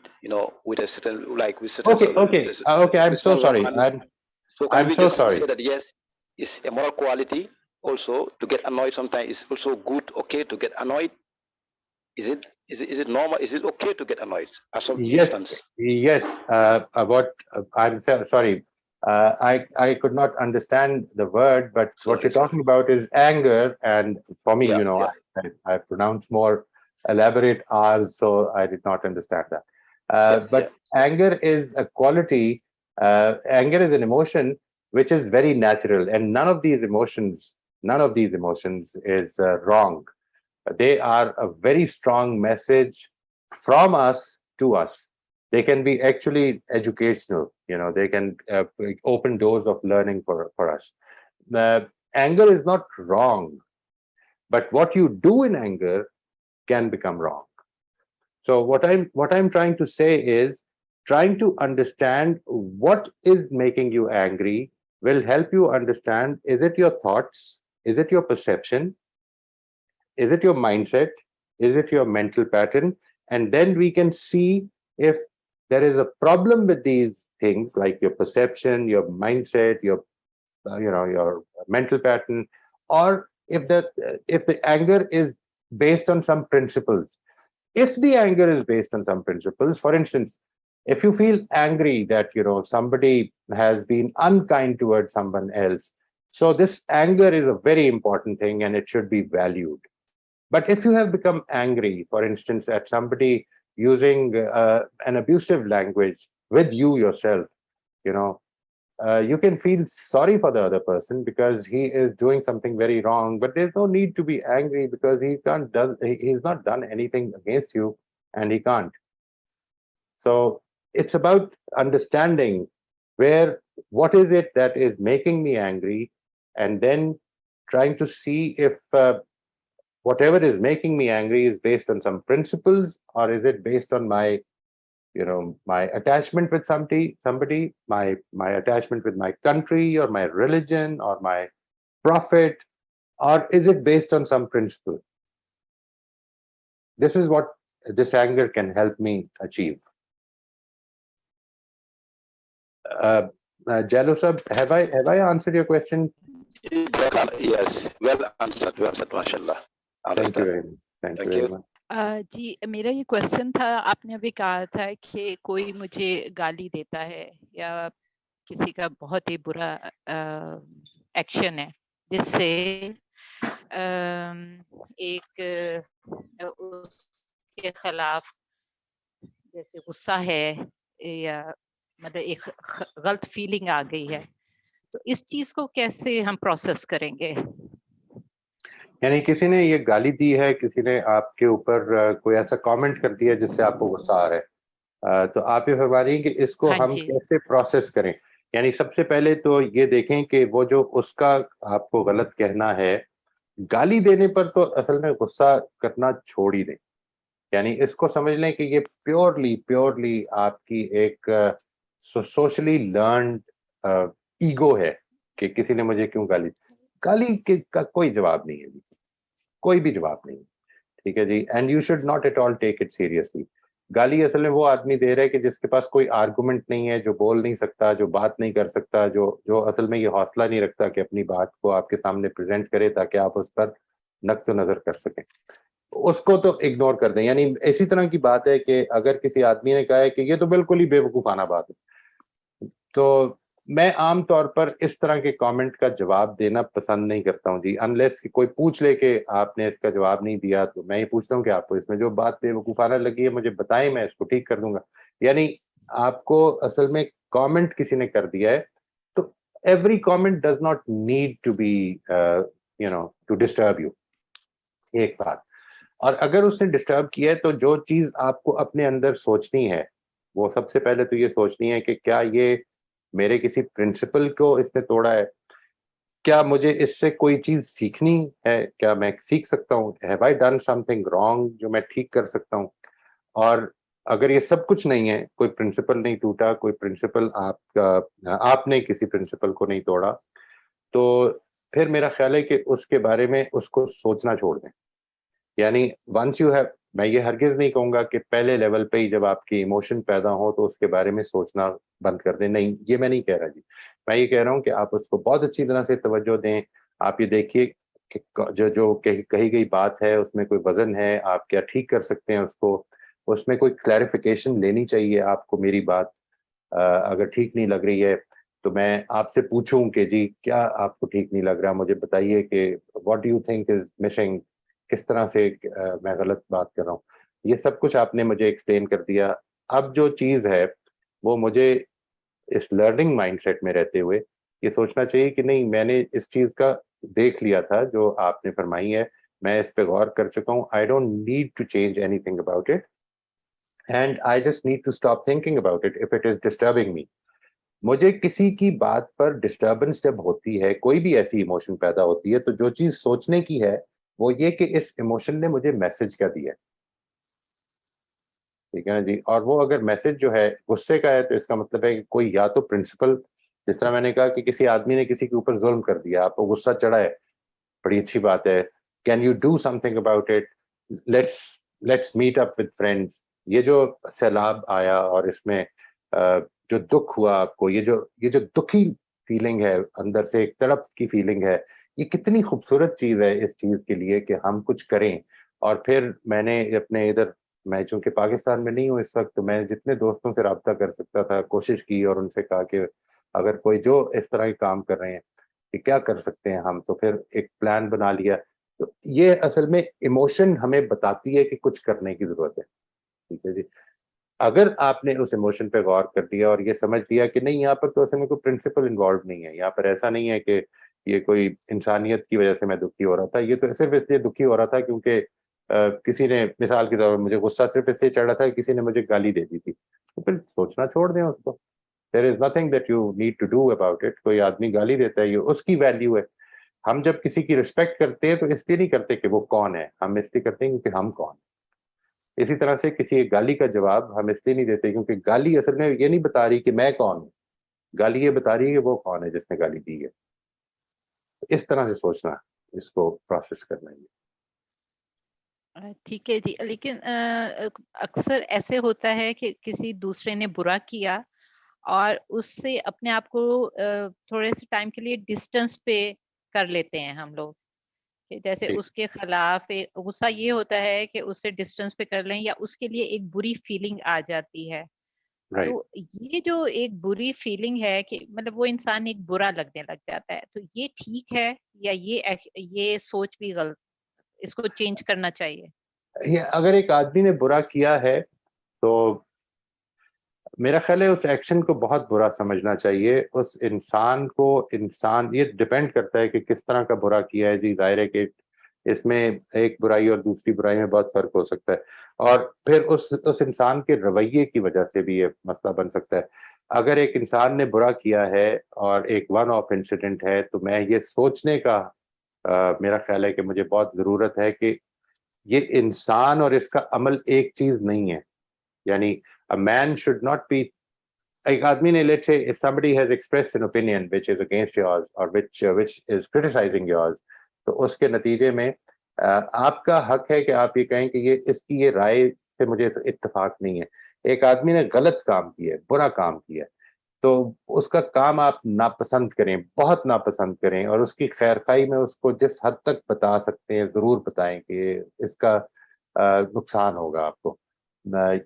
S6: with a certain, like with certain.
S1: Okay. I'm so sorry.
S6: So can we
S1: so
S6: just
S1: sorry.
S6: say that yes, it's a moral quality also to get annoyed sometimes. It's also good, okay, to get annoyed. Is it normal? Is it okay to get annoyed at some instance?
S1: Yes. I'm sorry. I could not understand the word, but what you're talking about is anger, and for me, I pronounce more elaborate R's, so I did not understand that. Anger is a quality. Anger is an emotion which is very natural, and none of these emotions is wrong. They are a very strong message from us to us. They can be actually educational. They can open doors of learning for us. Anger is not wrong, but what you do in anger can become wrong. So what I'm trying to say is, trying to understand what is making you angry will help you understand, is it your thoughts? Is it your perception? Is it your mindset? Is it your mental pattern? And then we can see if there is a problem with these things, like your perception, your mindset, your mental pattern, or if the anger is based on some principles. If the anger is based on some principles, for instance, if you feel angry that somebody has been unkind towards someone else, so this anger is a very important thing and it should be valued. But if you have become angry, for instance, at somebody using an abusive language with you yourself, you can feel sorry for the other person because he is doing something very wrong, but there's no need to be angry because he's not done anything against you, and he can't. So it's about understanding what is it that is making me angry, and then trying to see if whatever is making me angry is based on some principles, or is it based on my attachment with somebody, my attachment with my country or my religion or my prophet, or is it based on some principle? This is what this anger can help me achieve. Jallo sab, have I answered your question?
S6: Yes, well answered, mashallah.
S1: Thank you very much. Thank you very much.
S5: جی میرا یہ question تھا, آپ نے ابھی کہا تھا کہ کوئی مجھے گالی دیتا ہے یا کسی کا بہت ہی برا ایکشن ہے جس سے ایک اس کے خلاف جیسے غصہ ہے یا مطلب ایک غلط فیلنگ آ گئی ہے, تو اس چیز کو کیسے ہم پروسیس کریں گے؟
S1: یعنی کسی نے یہ گالی دی ہے, کسی نے آپ کے اوپر کوئی ایسا کامنٹ کر دیا جس سے آپ کو غصہ آ رہا ہے, تو آپ یہ فرما رہی ہیں کہ اس کو ہم کیسے پروسیس کریں. یعنی سب سے پہلے تو یہ دیکھیں کہ وہ جو اس کا آپ کو غلط کہنا ہے, گالی دینے پر تو اصل میں غصہ کرنا چھوڑ ہی دیں. یعنی اس کو سمجھ لیں کہ یہ پیورلی آپ کی ایک سوشلی لرنڈ ایگو ہے کہ کسی نے مجھے کیوں گالی کا کوئی جواب نہیں ہے, کوئی بھی جواب نہیں, ٹھیک ہے جی. And you should not at all take it seriously. گالی اصل میں وہ آدمی دے رہا ہے کہ جس کے پاس کوئی آرگومنٹ نہیں ہے, جو بول نہیں سکتا, جو بات نہیں کر سکتا, جو اصل میں یہ حوصلہ نہیں رکھتا کہ اپنی بات کو آپ کے سامنے پریزنٹ کرے تاکہ آپ اس پر نقد و نظر کر سکیں. اس کو تو اگنور کر دیں. یعنی اسی طرح کی بات ہے کہ اگر کسی آدمی نے کہا ہے کہ یہ تو بالکل ہی بے وقوفانہ بات ہے, تو میں عام طور پر اس طرح کے کامنٹ کا جواب دینا پسند نہیں کرتا ہوں جی, انلیس کہ کوئی پوچھ لے کہ آپ نے اس کا جواب نہیں دیا, تو میں یہ پوچھتا ہوں کہ آپ کو اس میں جو بات بے وقوفانہ لگی ہے مجھے بتائیں, میں اس کو ٹھیک کر دوں گا. یعنی آپ کو اصل میں کامنٹ کسی نے کر دیا ہے تو every comment does not need to be to disturb you. ایک بات. اور اگر اس نے ڈسٹرب کیا ہے تو جو چیز آپ کو اپنے اندر سوچنی ہے وہ سب سے پہلے تو یہ سوچنی ہے کہ کیا یہ میرے کسی پرنسپل کو اس نے توڑا ہے، کیا مجھے اس سے کوئی چیز سیکھنی ہے، کیا میں سیکھ سکتا ہوں، have I done some thing wrong جو میں ٹھیک کر سکتا ہوں. اور اگر یہ سب کچھ نہیں ہے، کوئی پرنسپل نہیں ٹوٹا، کوئی پرنسپل آپ نے کسی پرنسپل کو نہیں توڑا، تو پھر میرا خیال ہے کہ اس کے بارے میں اس کو سوچنا چھوڑ دیں. یعنی ونس یو ہیو، میں یہ ہرگز نہیں کہوں گا کہ پہلے لیول پہ ہی جب آپ کی ایموشن پیدا ہو تو اس کے بارے میں سوچنا بند کر دیں. نہیں، یہ میں نہیں کہہ رہا جی. میں یہ کہہ رہا ہوں کہ آپ اس کو بہت اچھی طرح سے توجہ دیں. آپ یہ دیکھیے کہ جو کہی گئی بات ہے اس میں کوئی وزن ہے، آپ کیا ٹھیک کر سکتے ہیں اس کو، اس میں کوئی کلیریفیکیشن لینی چاہیے آپ کو. میری بات اگر ٹھیک نہیں لگ رہی ہے تو میں آپ سے پوچھوں کہ جی کیا آپ کو ٹھیک نہیں لگ رہا، مجھے بتائیے کہ what do you think is missing, کس طرح سے میں غلط بات کر رہا ہوں. یہ سب کچھ آپ نے مجھے ایکسپلین کر دیا. اب جو چیز ہے وہ مجھے اس لرننگ مائنڈ سیٹ میں رہتے ہوئے یہ سوچنا چاہیے کہ نہیں، میں نے اس چیز کا دیکھ لیا تھا جو آپ نے فرمائی ہے، میں اس پہ غور کر چکا ہوں. I don't need to change anything about it and I just need to stop thinking about it if it is disturbing me. مجھے کسی کی بات پر ڈسٹربنس جب ہوتی ہے، کوئی بھی ایسی ایموشن پیدا ہوتی ہے، تو جو چیز سوچنے کی ہے وہ یہ کہ اس ایموشن نے مجھے میسج کیا دیا. ٹھیک ہے نا جی. اور وہ اگر میسج جو ہے غصے کا ہے تو اس کا مطلب ہے کہ کوئی یا تو پرنسپل، جس طرح میں نے کہا کہ کسی آدمی نے کسی کے اوپر ظلم کر دیا، آپ کو غصہ چڑھا ہے، بڑی اچھی بات ہے. Can you do some thing about it, let's meat up with friends. یہ جو سیلاب آیا اور اس میں جو دکھ ہوا آپ کو، یہ جو دکھی فیلنگ ہے اندر سے، ایک تڑپ کی فیلنگ ہے، یہ کتنی خوبصورت چیز ہے اس چیز کے لیے کہ ہم کچھ کریں. اور پھر میں نے اپنے ادھر، میں چونکہ پاکستان میں نہیں ہوں اس وقت، تو میں جتنے دوستوں سے رابطہ کر سکتا تھا کوشش کی اور ان سے کہا کہ اگر کوئی جو اس طرح کے کام کر رہے ہیں کہ کیا کر سکتے ہیں ہم، تو پھر ایک پلان بنا لیا. تو یہ اصل میں ایموشن ہمیں بتاتی ہے کہ کچھ کرنے کی ضرورت ہے. ٹھیک ہے جی. اگر آپ نے اس ایموشن پہ غور کر دیا اور یہ سمجھ لیا کہ نہیں، یہاں پر تو اصل میں کوئی پرنسپل انوالو نہیں ہے، یہاں پر ایسا نہیں ہے کہ یہ کوئی انسانیت کی وجہ سے میں دکھی ہو رہا تھا، یہ تو صرف اس لیے دکھی ہو رہا تھا کیونکہ کسی نے، مثال کے طور پر مجھے غصہ صرف اس لیے چڑھ رہا تھا کہ کسی نے مجھے گالی دے دی تھی، تو پھر سوچنا چھوڑ دیں اس کو. There is nothing that you need to do about it. کوئی آدمی گالی دیتا ہے، یہ اس کی ویلیو ہے. ہم جب کسی کی رسپیکٹ کرتے ہیں تو اس لیے نہیں کرتے کہ وہ کون ہے، ہم اس لیے کرتے ہیں کیونکہ ہم کون. اسی طرح سے کسی گالی کا جواب ہم اس لیے نہیں دیتے کیونکہ گالی اصل میں یہ نہیں بتا رہی کہ میں کون ہوں، گالی یہ بتا رہی ہے کہ وہ کون ہے جس نے گالی دی ہے. اس طرح سے سوچنا، اس کو پروسیس کرنا ہے.
S5: ٹھیک ہے جی. لیکن اکثر ایسے ہوتا ہے کہ کسی دوسرے نے برا کیا اور اس سے اپنے آپ کو تھوڑے سے ٹائم کے لیے ڈسٹینس پہ کر لیتے ہیں ہم لوگ، کہ جیسے اس کے خلاف غصہ یہ ہوتا ہے کہ اس سے ڈسٹینس پہ کر لیں، یا اس کے لیے ایک بری فیلنگ آ جاتی ہے. تو یہ جو ایک بری فیلنگ ہے کہ مطلب وہ انسان ایک برا لگنے لگ جاتا ہے، تو یہ ٹھیک ہے یا یہ سوچ بھی غلط، اس کو چینج کرنا چاہیے؟
S1: اگر ایک آدمی نے برا کیا ہے تو میرا خیال ہے اس ایکشن کو بہت برا سمجھنا چاہیے. اس انسان کو، یہ ڈیپینڈ کرتا ہے کہ کس طرح کا برا کیا ہے جی. ظاہر ہے کہ اس میں ایک برائی اور دوسری برائی میں بہت فرق ہو سکتا ہے، اور پھر اس انسان کے رویے کی وجہ سے بھی یہ مسئلہ بن سکتا ہے. اگر ایک انسان نے برا کیا ہے اور ایک ون آف انسیڈنٹ ہے تو میں یہ سوچنے کا میرا خیال ہے کہ مجھے بہت ضرورت ہے کہ یہ انسان اور اس کا عمل ایک چیز نہیں ہے. یعنی a man should not be، ایک آدمی نے let's say if somebody has expressed an opinion which is against yours or which is criticizing yours، تو اس کے نتیجے میں آپ کا حق ہے کہ آپ یہ کہیں کہ اس کی یہ رائے سے مجھے اتفاق نہیں ہے. ایک آدمی نے غلط کام کیا ہے، برا کام کیا ہے، تو اس کا کام آپ ناپسند کریں، بہت ناپسند کریں، اور اس کی خیر خواہی میں اس کو جس حد تک بتا سکتے ہیں ضرور بتائیں کہ اس کا نقصان ہوگا آپ کو،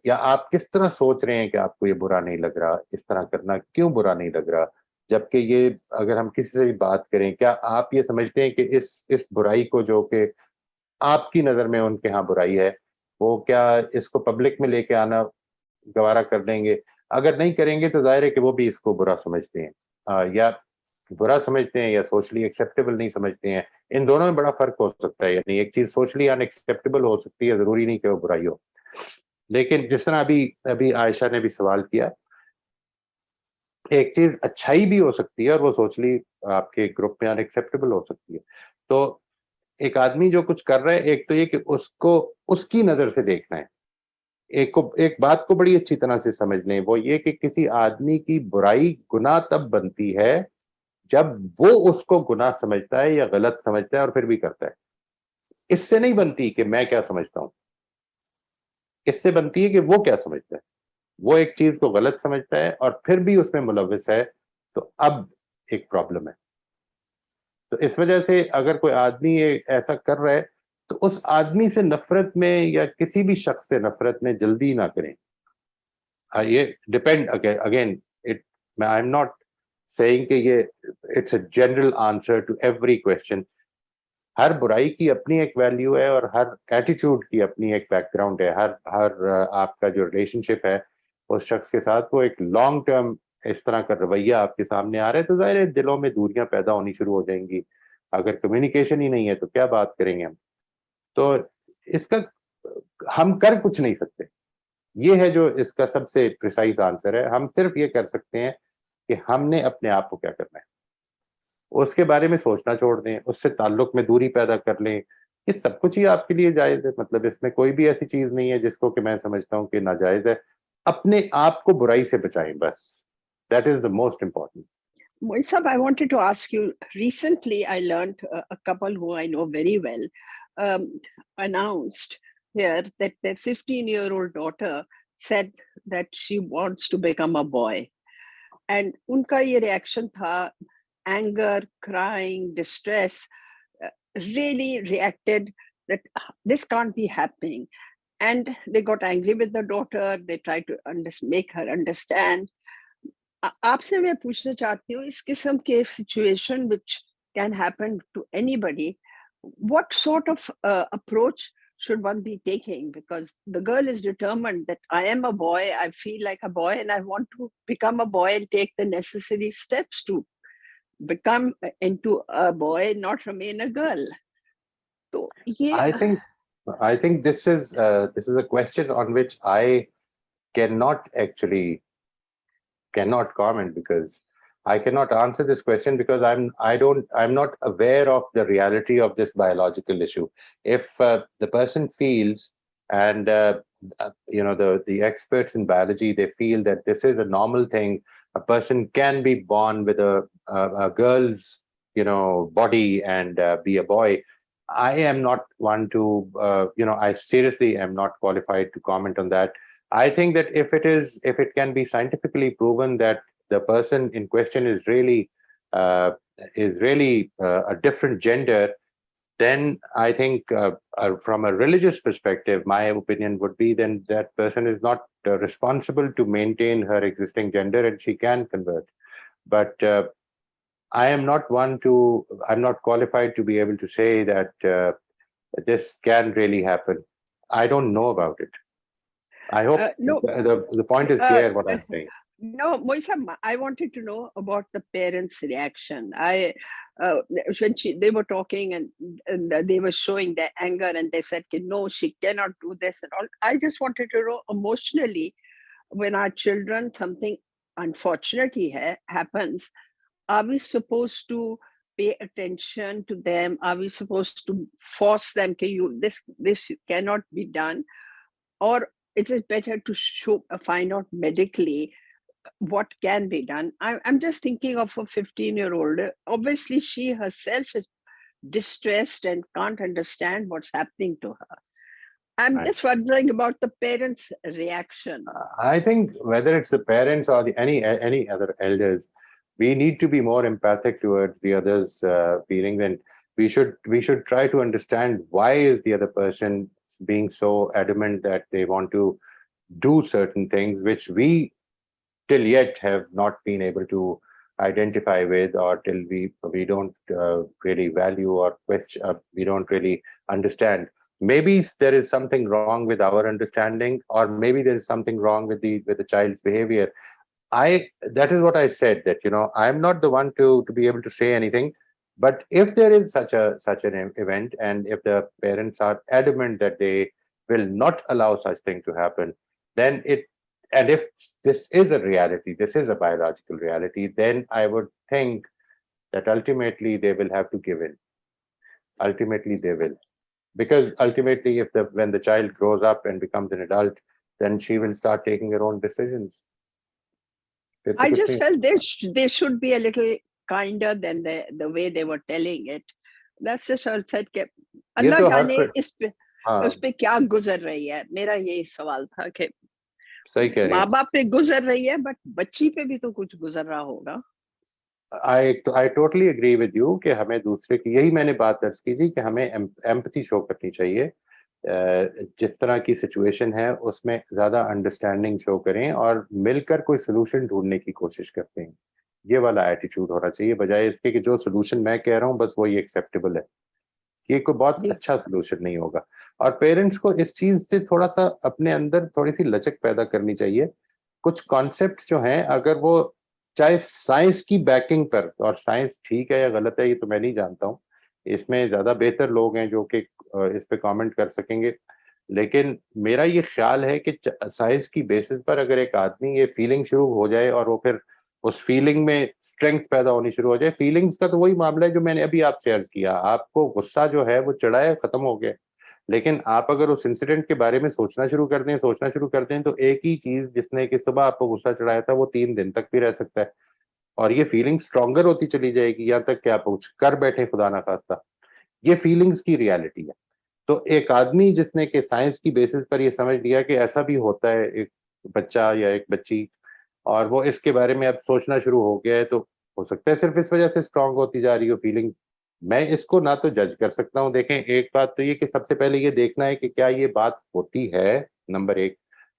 S1: یا آپ کس طرح سوچ رہے ہیں کہ آپ کو یہ برا نہیں لگ رہا، اس طرح کرنا کیوں برا نہیں لگ رہا. جبکہ یہ اگر ہم کسی سے بھی بات کریں، کیا آپ یہ سمجھتے ہیں کہ اس برائی کو جو کہ آپ کی نظر میں ان کے ہاں برائی ہے، وہ کیا اس کو پبلک میں لے کے آنا گوارا کر دیں گے؟ اگر نہیں کریں گے تو ظاہر ہے کہ وہ بھی اس کو برا سمجھتے ہیں. یا برا سمجھتے ہیں یا سوشلی ایکسیپٹیبل نہیں سمجھتے ہیں. ان دونوں میں بڑا فرق ہو سکتا ہے. یعنی ایک چیز سوشلی ان ایکسیپٹیبل ہو سکتی ہے, ضروری نہیں کہ وہ برائی ہو. لیکن جس طرح ابھی عائشہ نے بھی سوال کیا, ایک چیز اچھائی بھی ہو سکتی ہے اور وہ سوچلی آپ کے گروپ میں ان ایکسیپٹیبل ہو سکتی ہے. تو ایک آدمی جو کچھ کر رہا ہے, ایک تو یہ کہ اس کو اس کی نظر سے دیکھنا ہے. ایک بات کو بڑی اچھی طرح سے سمجھ لیں, وہ یہ کہ کسی آدمی کی برائی گناہ تب بنتی ہے جب وہ اس کو گناہ سمجھتا ہے یا غلط سمجھتا ہے اور پھر بھی کرتا ہے. اس سے نہیں بنتی کہ میں کیا سمجھتا ہوں, اس سے بنتی ہے کہ وہ کیا سمجھتا ہے. وہ ایک چیز کو غلط سمجھتا ہے اور پھر بھی اس میں ملوث ہے, تو اب ایک پرابلم ہے. تو اس وجہ سے اگر کوئی آدمی ایسا کر رہا ہے تو اس آدمی سے نفرت میں یا کسی بھی شخص سے نفرت میں جلدی نہ کریں. یہ depend again, I am not saying کہ یہ it's a general answer to every question. ہر برائی کی اپنی ایک ویلیو ہے اور ہر ایٹیٹیوڈ کی اپنی ایک بیک گراؤنڈ ہے. ہر آپ کا جو ریلیشن شپ ہے اس شخص کے ساتھ, وہ ایک لانگ ٹرم اس طرح کا رویہ آپ کے سامنے آ رہا ہے, تو ظاہر ہے دلوں میں دوریاں پیدا ہونی شروع ہو جائیں گی. اگر کمیونیکیشن ہی نہیں ہے تو کیا بات کریں گے ہم. تو اس کا ہم کر کچھ نہیں سکتے. یہ ہے جو اس کا سب سے پریسائز آنسر ہے. ہم صرف یہ کر سکتے ہیں کہ ہم نے اپنے آپ کو کیا کرنا ہے, اس کے بارے میں سوچنا چھوڑ دیں, اس سے تعلق میں دوری پیدا کر لیں. یہ سب کچھ ہی آپ کے لیے جائز ہے. مطلب اس میں کوئی بھی ایسی چیز نہیں ہے جس کو کہ میں سمجھتا ہوں کہ ناجائز ہے. اپنے آپ کو برائی سے بچائیں بس. That is the most important.
S3: Moisab, I wanted to ask you, recently I learned a couple who I know very well announced here that their 15-year-old daughter said that she wants to become a boy. And unka ye reaction tha, anger, crying, distress, really reacted that this can't be happening. And they got angry with the daughter. They tried to make her understand. آپ سے میں پوچھنا چاہتی ہوں, اس قسم کے situation which can happen to anybody, what sort of approach should one be taking? Because the girl is determined that I am a boy, I feel like a boy, and I want to become a boy and take the necessary steps to become into a boy, not remain a girl. So
S1: I think this is a question on which I cannot comment, because I cannot answer this question because I'm not aware of the reality of this biological issue. If the person feels, and the experts in biology, they feel that this is a normal thing, a person can be born with a girl's body and be a boy. I am not one to I seriously am not qualified to comment on that. I think that if it can be scientifically proven that the person in question is really a different gender, then I think from a religious perspective, my opinion would be then that person is not responsible to maintain her existing gender and she can convert. But I'm not qualified to be able to say that this can really happen. I don't know about it. I hope
S3: no,
S1: the point is clear what I'm saying.
S3: No, Moisam, I wanted to know about the parents' reaction. When they were talking and they were showing their anger and they said, no, she cannot do this and all. I just wanted to know emotionally, when our children, something unfortunately happens, are we supposed to pay attention to them? Are we supposed to force them, this cannot be done? Or it is better to find out medically what can be done? I'm just thinking of a 15-year-old. Obviously, she herself is distressed and can't understand what's happening to her. I'm just wondering about the parents' reaction.
S1: I think whether it's the parents or any other elders, we need to be more empathic towards the others' feelings, and we should try to understand why is the other person being so adamant that they want to do certain things which we till yet have not been able to identify with, or till we don't really value or question, we don't really understand. Maybe there is something wrong with our understanding, or maybe there is something wrong with the child's behavior. that is what I said, that I'm not the one to be able to say anything, but if there is such an event, and if the parents are adamant that they will not allow such thing to happen, then and if this is a reality, this is a biological reality, then I would think that ultimately they will have to give in. Ultimately they will, because ultimately when the child grows up and becomes an adult, then she will start taking her own decisions.
S3: I just felt they should be a little kinder than the way they were telling it. That's just all said کہ اللہ جانے اس پہ کیا گزر رہی ہے. میرا یہی سوال تھا کہ ماں باپ پہ گزر رہی ہے, بٹ بچی پہ بھی تو کچھ گزر رہا ہوگا.
S1: I totally agree with you کہ ہمیں دوسرے کی, یہی میں نے بات درج کی تھی کہ ہمیں ایمپتھی شو کرنی چاہیے. جس طرح کی سچویشن ہے اس میں زیادہ انڈرسٹینڈنگ شو کریں اور مل کر کوئی سولوشن ڈھونڈنے کی کوشش کرتے ہیں. یہ والا ایٹیٹیوڈ ہونا چاہیے, بجائے اس کے کہ جو سولوشن میں کہہ رہا ہوں بس وہی ایکسیپٹیبل ہے. یہ کوئی بہت اچھا سولوشن نہیں ہوگا. اور پیرنٹس کو اس چیز سے تھوڑا سا اپنے اندر تھوڑی سی لچک پیدا کرنی چاہیے. کچھ کانسیپٹس جو ہیں, اگر وہ چاہے سائنس کی بیکنگ پر, اور سائنس ٹھیک ہے یا غلط ہے یہ تو میں نہیں جانتا ہوں, اس میں زیادہ بہتر لوگ ہیں جو کہ اس پہ کامنٹ کر سکیں گے, لیکن میرا یہ خیال ہے کہ سائنس کی بیسس پر اگر ایک آدمی یہ فیلنگ شروع ہو جائے اور وہ پھر اس فیلنگ میں اسٹرینگتھ پیدا ہونی شروع ہو جائے. فیلنگس کا تو وہی معاملہ ہے جو میں نے ابھی آپ سے عرض کیا, آپ کو غصہ جو ہے وہ چڑھایا ختم ہو گیا, لیکن آپ اگر اس انسیڈنٹ کے بارے میں سوچنا شروع کر دیں تو ایک ہی چیز جس نے کہ صبح آپ کو غصہ چڑھایا تھا وہ 3 دن تک بھی رہ سکتا ہے, اور یہ فیلنگ اسٹرانگر ہوتی چلی جائے گی یہاں تک کہ آپ کچھ کر بیٹھے خدا نہ خواستہ. یہ فیلنگس کی ریالٹی ہے. تو ایک آدمی جس نے کہ سائنس کی بیسس پر یہ سمجھ لیا کہ ایسا بھی ہوتا ہے ایک بچہ یا ایک بچی, اور وہ اس کے بارے میں اب سوچنا شروع ہو گیا ہے, تو ہو سکتا ہے صرف اس وجہ سے اسٹرانگ ہوتی جا رہی ہو فیلنگ. میں اس کو نہ تو جج کر سکتا ہوں. دیکھیں, ایک بات تو یہ کہ سب سے پہلے یہ دیکھنا ہے کہ کیا یہ بات ہوتی ہے, نمبر 1.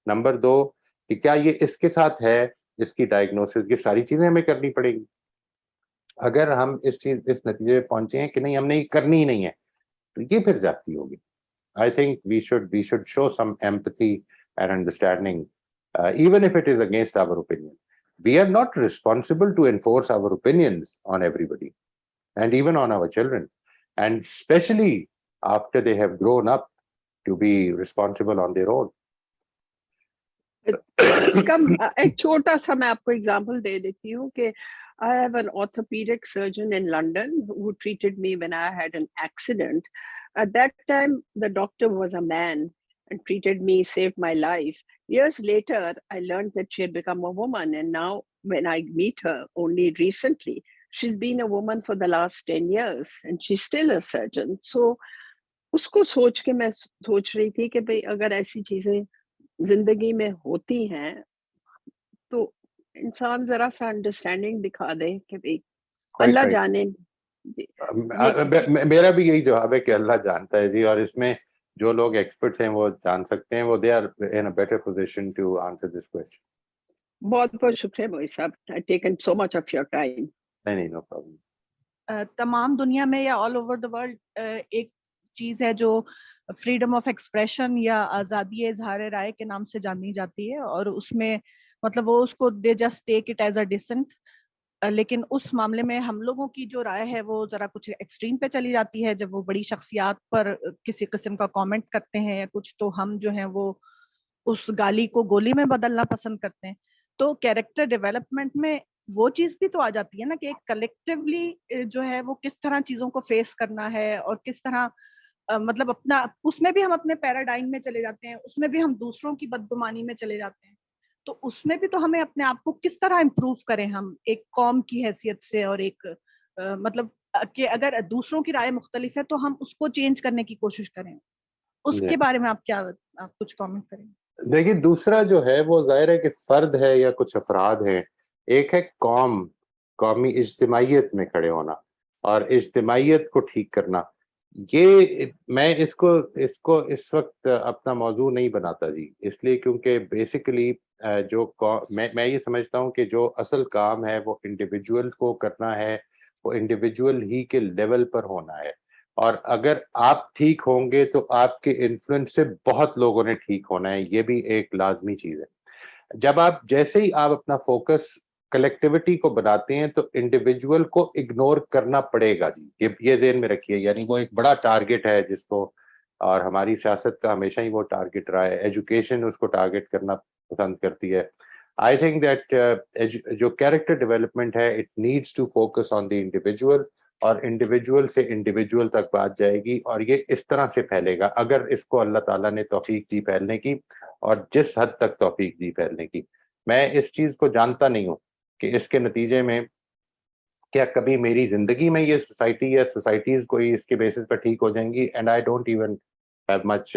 S1: نمبر 2 کہ کیا یہ اس کے ساتھ ہے, اس کی ڈائگنوسس, یہ ساری چیزیں ہمیں کرنی پڑے گی. اگر ہم اس نتیجے پہ پہنچے ہیں کہ نہیں ہم نے یہ کرنی ہی نہیں ہے, تو یہ پھر جاتی ہوگی. I think we should show some empathy and understanding, even if it is against our opinion. We are not responsible to enforce our opinions on everybody, and even on our children, and especially after they have grown up to be responsible on their own.
S3: اس کا ایک چھوٹا سا میں آپ کو example دے دیتی ہوں کہ I have an orthopedic surgeon in London who treated me when I had an accident. At that time, the doctor was a man and treated me, saved my life. Years later, I learned that she had become a woman, and now when I meet her only recently, she's been a woman for the last 10 years and she's still a surgeon. So اس کو سوچ کے میں سوچ رہی تھی کہ بھئی اگر ایسی چیزیں زندگی میں ہوتی ہیں تو انسان ذرا سا انڈرسٹینڈنگ دکھا دے کہ بھئی اللہ جانے.
S1: میرا بھی یہی جواب ہے کہ اللہ جانتا ہے جی, اور اس میں جو لوگ ایکسپرٹس ہیں وہ جان سکتے ہیں, وہ they are in a better position to answer this question.
S3: بہت بہت شکریہ موئی صاحب, I taken so much of your time.
S1: نہیں, نو پرابلم.
S4: تمام دنیا میں یا آل اوور دا ورلڈ ایک چیز ہے جو فریڈم آف ایکسپریشن یا آزادی اظہار رائے کے نام سے جانی جاتی ہے, اور اس میں مطلب وہ اس کو they just take it as a doesn't, لیکن اس معاملے میں ہم لوگوں کی جو رائے ہے وہ ذرا کچھ ایکسٹریم پہ چلی جاتی ہے. جب وہ بڑی شخصیات پر کسی قسم کا کامنٹ کرتے ہیں یا کچھ, تو ہم جو ہیں وہ اس گالی کو گولی میں بدلنا پسند کرتے ہیں. تو کیریکٹر ڈیولپمنٹ میں وہ چیز بھی تو آ جاتی ہے نا کہ ایک کلیکٹیولی جو ہے وہ کس طرح چیزوں کو فیس کرنا ہے, اور کس طرح مطلب اپنا, اس میں بھی ہم اپنے پیراڈائم میں چلے جاتے ہیں, اس میں بھی ہم دوسروں کی بدگمانی میں چلے جاتے ہیں. تو اس میں بھی تو ہمیں اپنے آپ کو کس طرح امپروو کریں ہم ایک قوم کی حیثیت سے, اور ایک مطلب کہ اگر دوسروں کی رائے مختلف ہے تو ہم اس کو چینج کرنے کی کوشش کریں. اس کے بارے میں آپ کچھ کامنٹ کریں؟
S1: دیکھیے, دوسرا جو ہے وہ ظاہر ہے کہ فرد ہے یا کچھ افراد ہیں. ایک ہے قومی اجتماعیت میں کھڑے ہونا اور اجتماعیت کو ٹھیک کرنا. یہ میں اس کو اس وقت اپنا موضوع نہیں بناتا جی, اس لیے کیونکہ بیسیکلی جو میں یہ سمجھتا ہوں کہ جو اصل کام ہے وہ انڈیویجول کو کرنا ہے, وہ انڈیویجول ہی کے لیول پر ہونا ہے. اور اگر آپ ٹھیک ہوں گے تو آپ کے انفلوئنس سے بہت لوگوں نے ٹھیک ہونا ہے, یہ بھی ایک لازمی چیز ہے. جب آپ جیسے ہی آپ اپنا فوکس کلیکٹیوٹی کو بناتے ہیں تو انڈیویجول کو اگنور کرنا پڑے گا جی, یہ ذہن میں رکھیے. یعنی وہ ایک بڑا ٹارگٹ ہے جس کو, اور ہماری سیاست کا ہمیشہ ہی وہ ٹارگٹ رہا ہے, ایجوکیشن اس کو ٹارگٹ کرنا پسند کرتی ہے. آئی تھنک دیٹ جو کیریکٹر ڈیولپمنٹ ہے it needs to focus on the individual, اور انڈیویجول سے انڈیویجول تک بات جائے گی, اور یہ اس طرح سے پھیلے گا اگر اس کو اللہ تعالیٰ نے توفیق دی پھیلنے کی, اور جس حد تک توفیق دی پھیلنے کی. میں اس چیز کو جانتا نہیں ہوں کہ اس کے نتیجے میں کیا کبھی میری زندگی میں یہ سوسائٹی یا سوسائٹیز کوئی اس کے بیسس پر ٹھیک ہو جائیں گی, and I don't even have much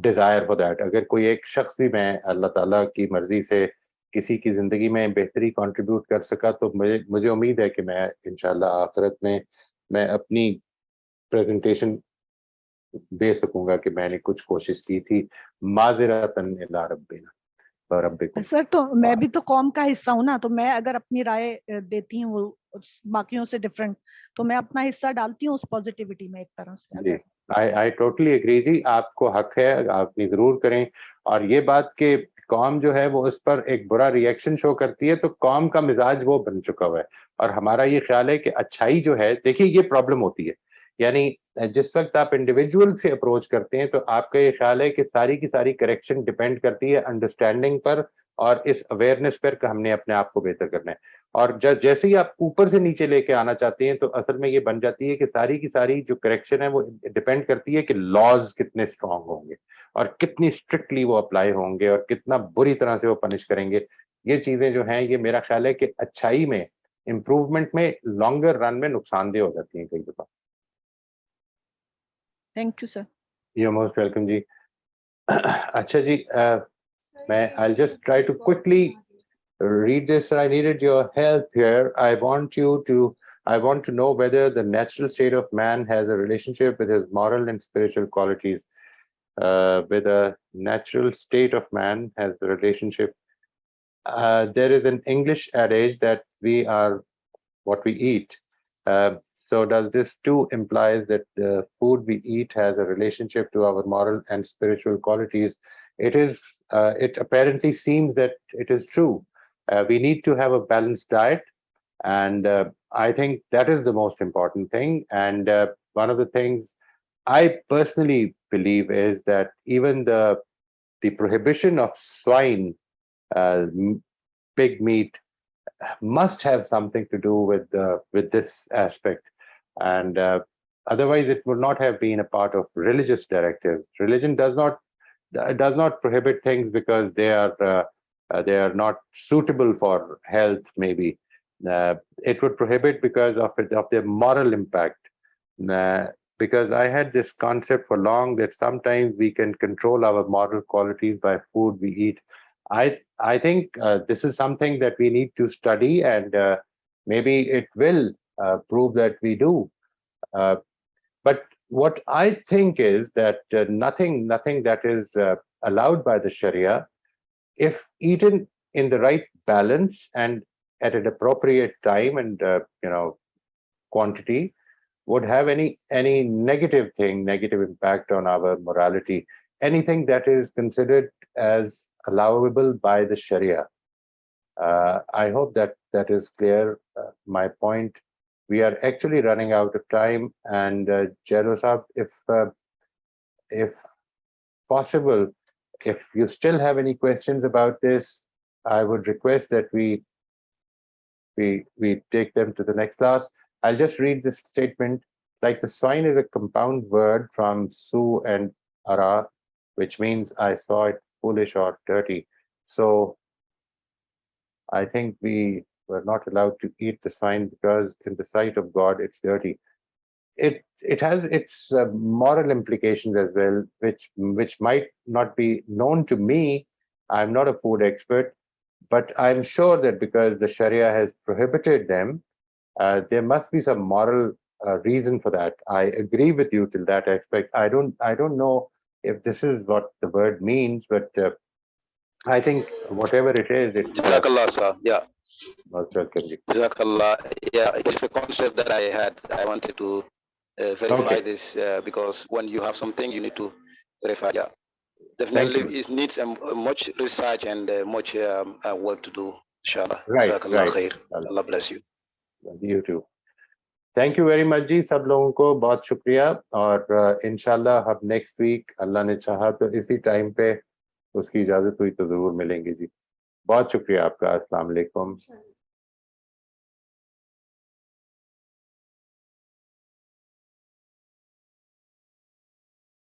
S1: desire for that. اگر کوئی ایک شخص بھی میں اللہ تعالیٰ کی مرضی سے کسی کی زندگی میں بہتری کنٹریبیوٹ کر سکا تو مجھے امید ہے کہ میں انشاءاللہ آخرت میں اپنی پریزنٹیشن دے سکوں گا کہ میں نے کچھ کوشش کی تھی. معذرتاً الی ربنا وربکم.
S4: سر تو میں بھی تو قوم کا حصہ ہوں نا, تو میں اگر اپنی رائے دیتی ہوں باقیوں سے ڈفرینٹ, تو میں اپنا حصہ ڈالتی ہوں اس پازیٹیوٹی میں ایک طرح سے.
S1: جی آئی ٹوٹلی اگری جی, آپ کو حق ہے, آپ اپنی ضرور کریں. اور یہ بات کہ قوم جو ہے وہ اس پر ایک برا ریئیکشن شو کرتی ہے, تو قوم کا مزاج وہ بن چکا ہوا ہے. اور ہمارا یہ خیال ہے کہ اچھائی جو ہے, دیکھیے یہ پرابلم ہوتی ہے, یعنی جس وقت آپ انڈیویجول سے اپروچ کرتے ہیں تو آپ کا یہ خیال ہے کہ ساری کی ساری کریکشن ڈپینڈ کرتی ہے انڈرسٹینڈنگ پر اور اس اویئرنیس پر کہ ہم نے اپنے آپ کو بہتر کرنا ہے. اور جیسے ہی آپ اوپر سے نیچے لے کے آنا چاہتے ہیں تو اصل میں یہ بن جاتی ہے کہ ساری کی ساری جو کریکشن ہے وہ ڈپینڈ کرتی ہے کہ لاز کتنے اسٹرانگ ہوں گے اور کتنی اسٹرکٹلی وہ اپلائی ہوں گے اور کتنا بری طرح سے وہ پنش کریں گے. یہ چیزیں جو ہیں یہ میرا خیال ہے کہ اچھائی میں امپروومنٹ میں لانگر رن میں نقصان دہ ہو جاتی ہیں کئی دفعہ.
S4: Thank you sir.
S1: You most welcome جی. اچھا جی, میں I'll just try to quickly read this. I needed your help here. I want to know whether the natural state of man has a relationship with his moral and spiritual qualities. With a natural state of man has the relationship. There is an English adage that we are what we eat. So does this too implies that the food we eat has a relationship to our moral and spiritual qualities? It apparently seems that it is true. We need to have a balanced diet, and I think that is the most important thing. And one of the things I personally believe is that even the prohibition of swine, pig meat, must have something to do with this aspect. And otherwise it would not have been a part of religious directives. Religion does not prohibit things because they are not suitable for health, maybe. It would prohibit because of their moral impact. Because I had this concept for long that sometimes we can control our moral qualities by food we eat. I think this is something that we need to study, and maybe it will prove that we do. But what I think is that nothing that is allowed by the Sharia, if eaten in the right balance and at an appropriate time and quantity, would have any negative impact on our morality. Anything that is considered as allowable by the Sharia. I hope that is clear. My point. We are actually running out of time, and Jairo Saab, if possible, if you still have any questions about this, I would request that we take them to the next class. I'll just read this statement. Like the swine is a compound word from su and ara, which means I saw it foolish or dirty. So I think we were not allowed to eat the swine because in the sight of God it's dirty. It has its moral implications as well, which might not be known to me. I'm not a food expert, but I'm sure that because the Sharia has prohibited them, there must be some moral reason for that. I agree with you till that aspect. I don't know if this is what the word means, but I think whatever it is, it's
S6: Jazakallah, sir. Yeah.
S1: Most welcome.
S6: Jazakallah. Yeah, it's a concept that I had. I wanted to verify
S1: Okay.
S6: this because when you have something, you need to verify. Yeah. Definitely, it needs much research and much work to do. Inshallah.
S1: Right.
S6: Khair. Allah bless you.
S1: You too. Thank you very much جی سب لوگوں کو بہت شکریہ اور انشاءاللہ ہم next week اللہ نے چاہا تو اسی ٹائم پہ اس کی اجازت ہوئی تو ضرور ملیں گے جی. بہت شکریہ آپ کا. السلام علیکم.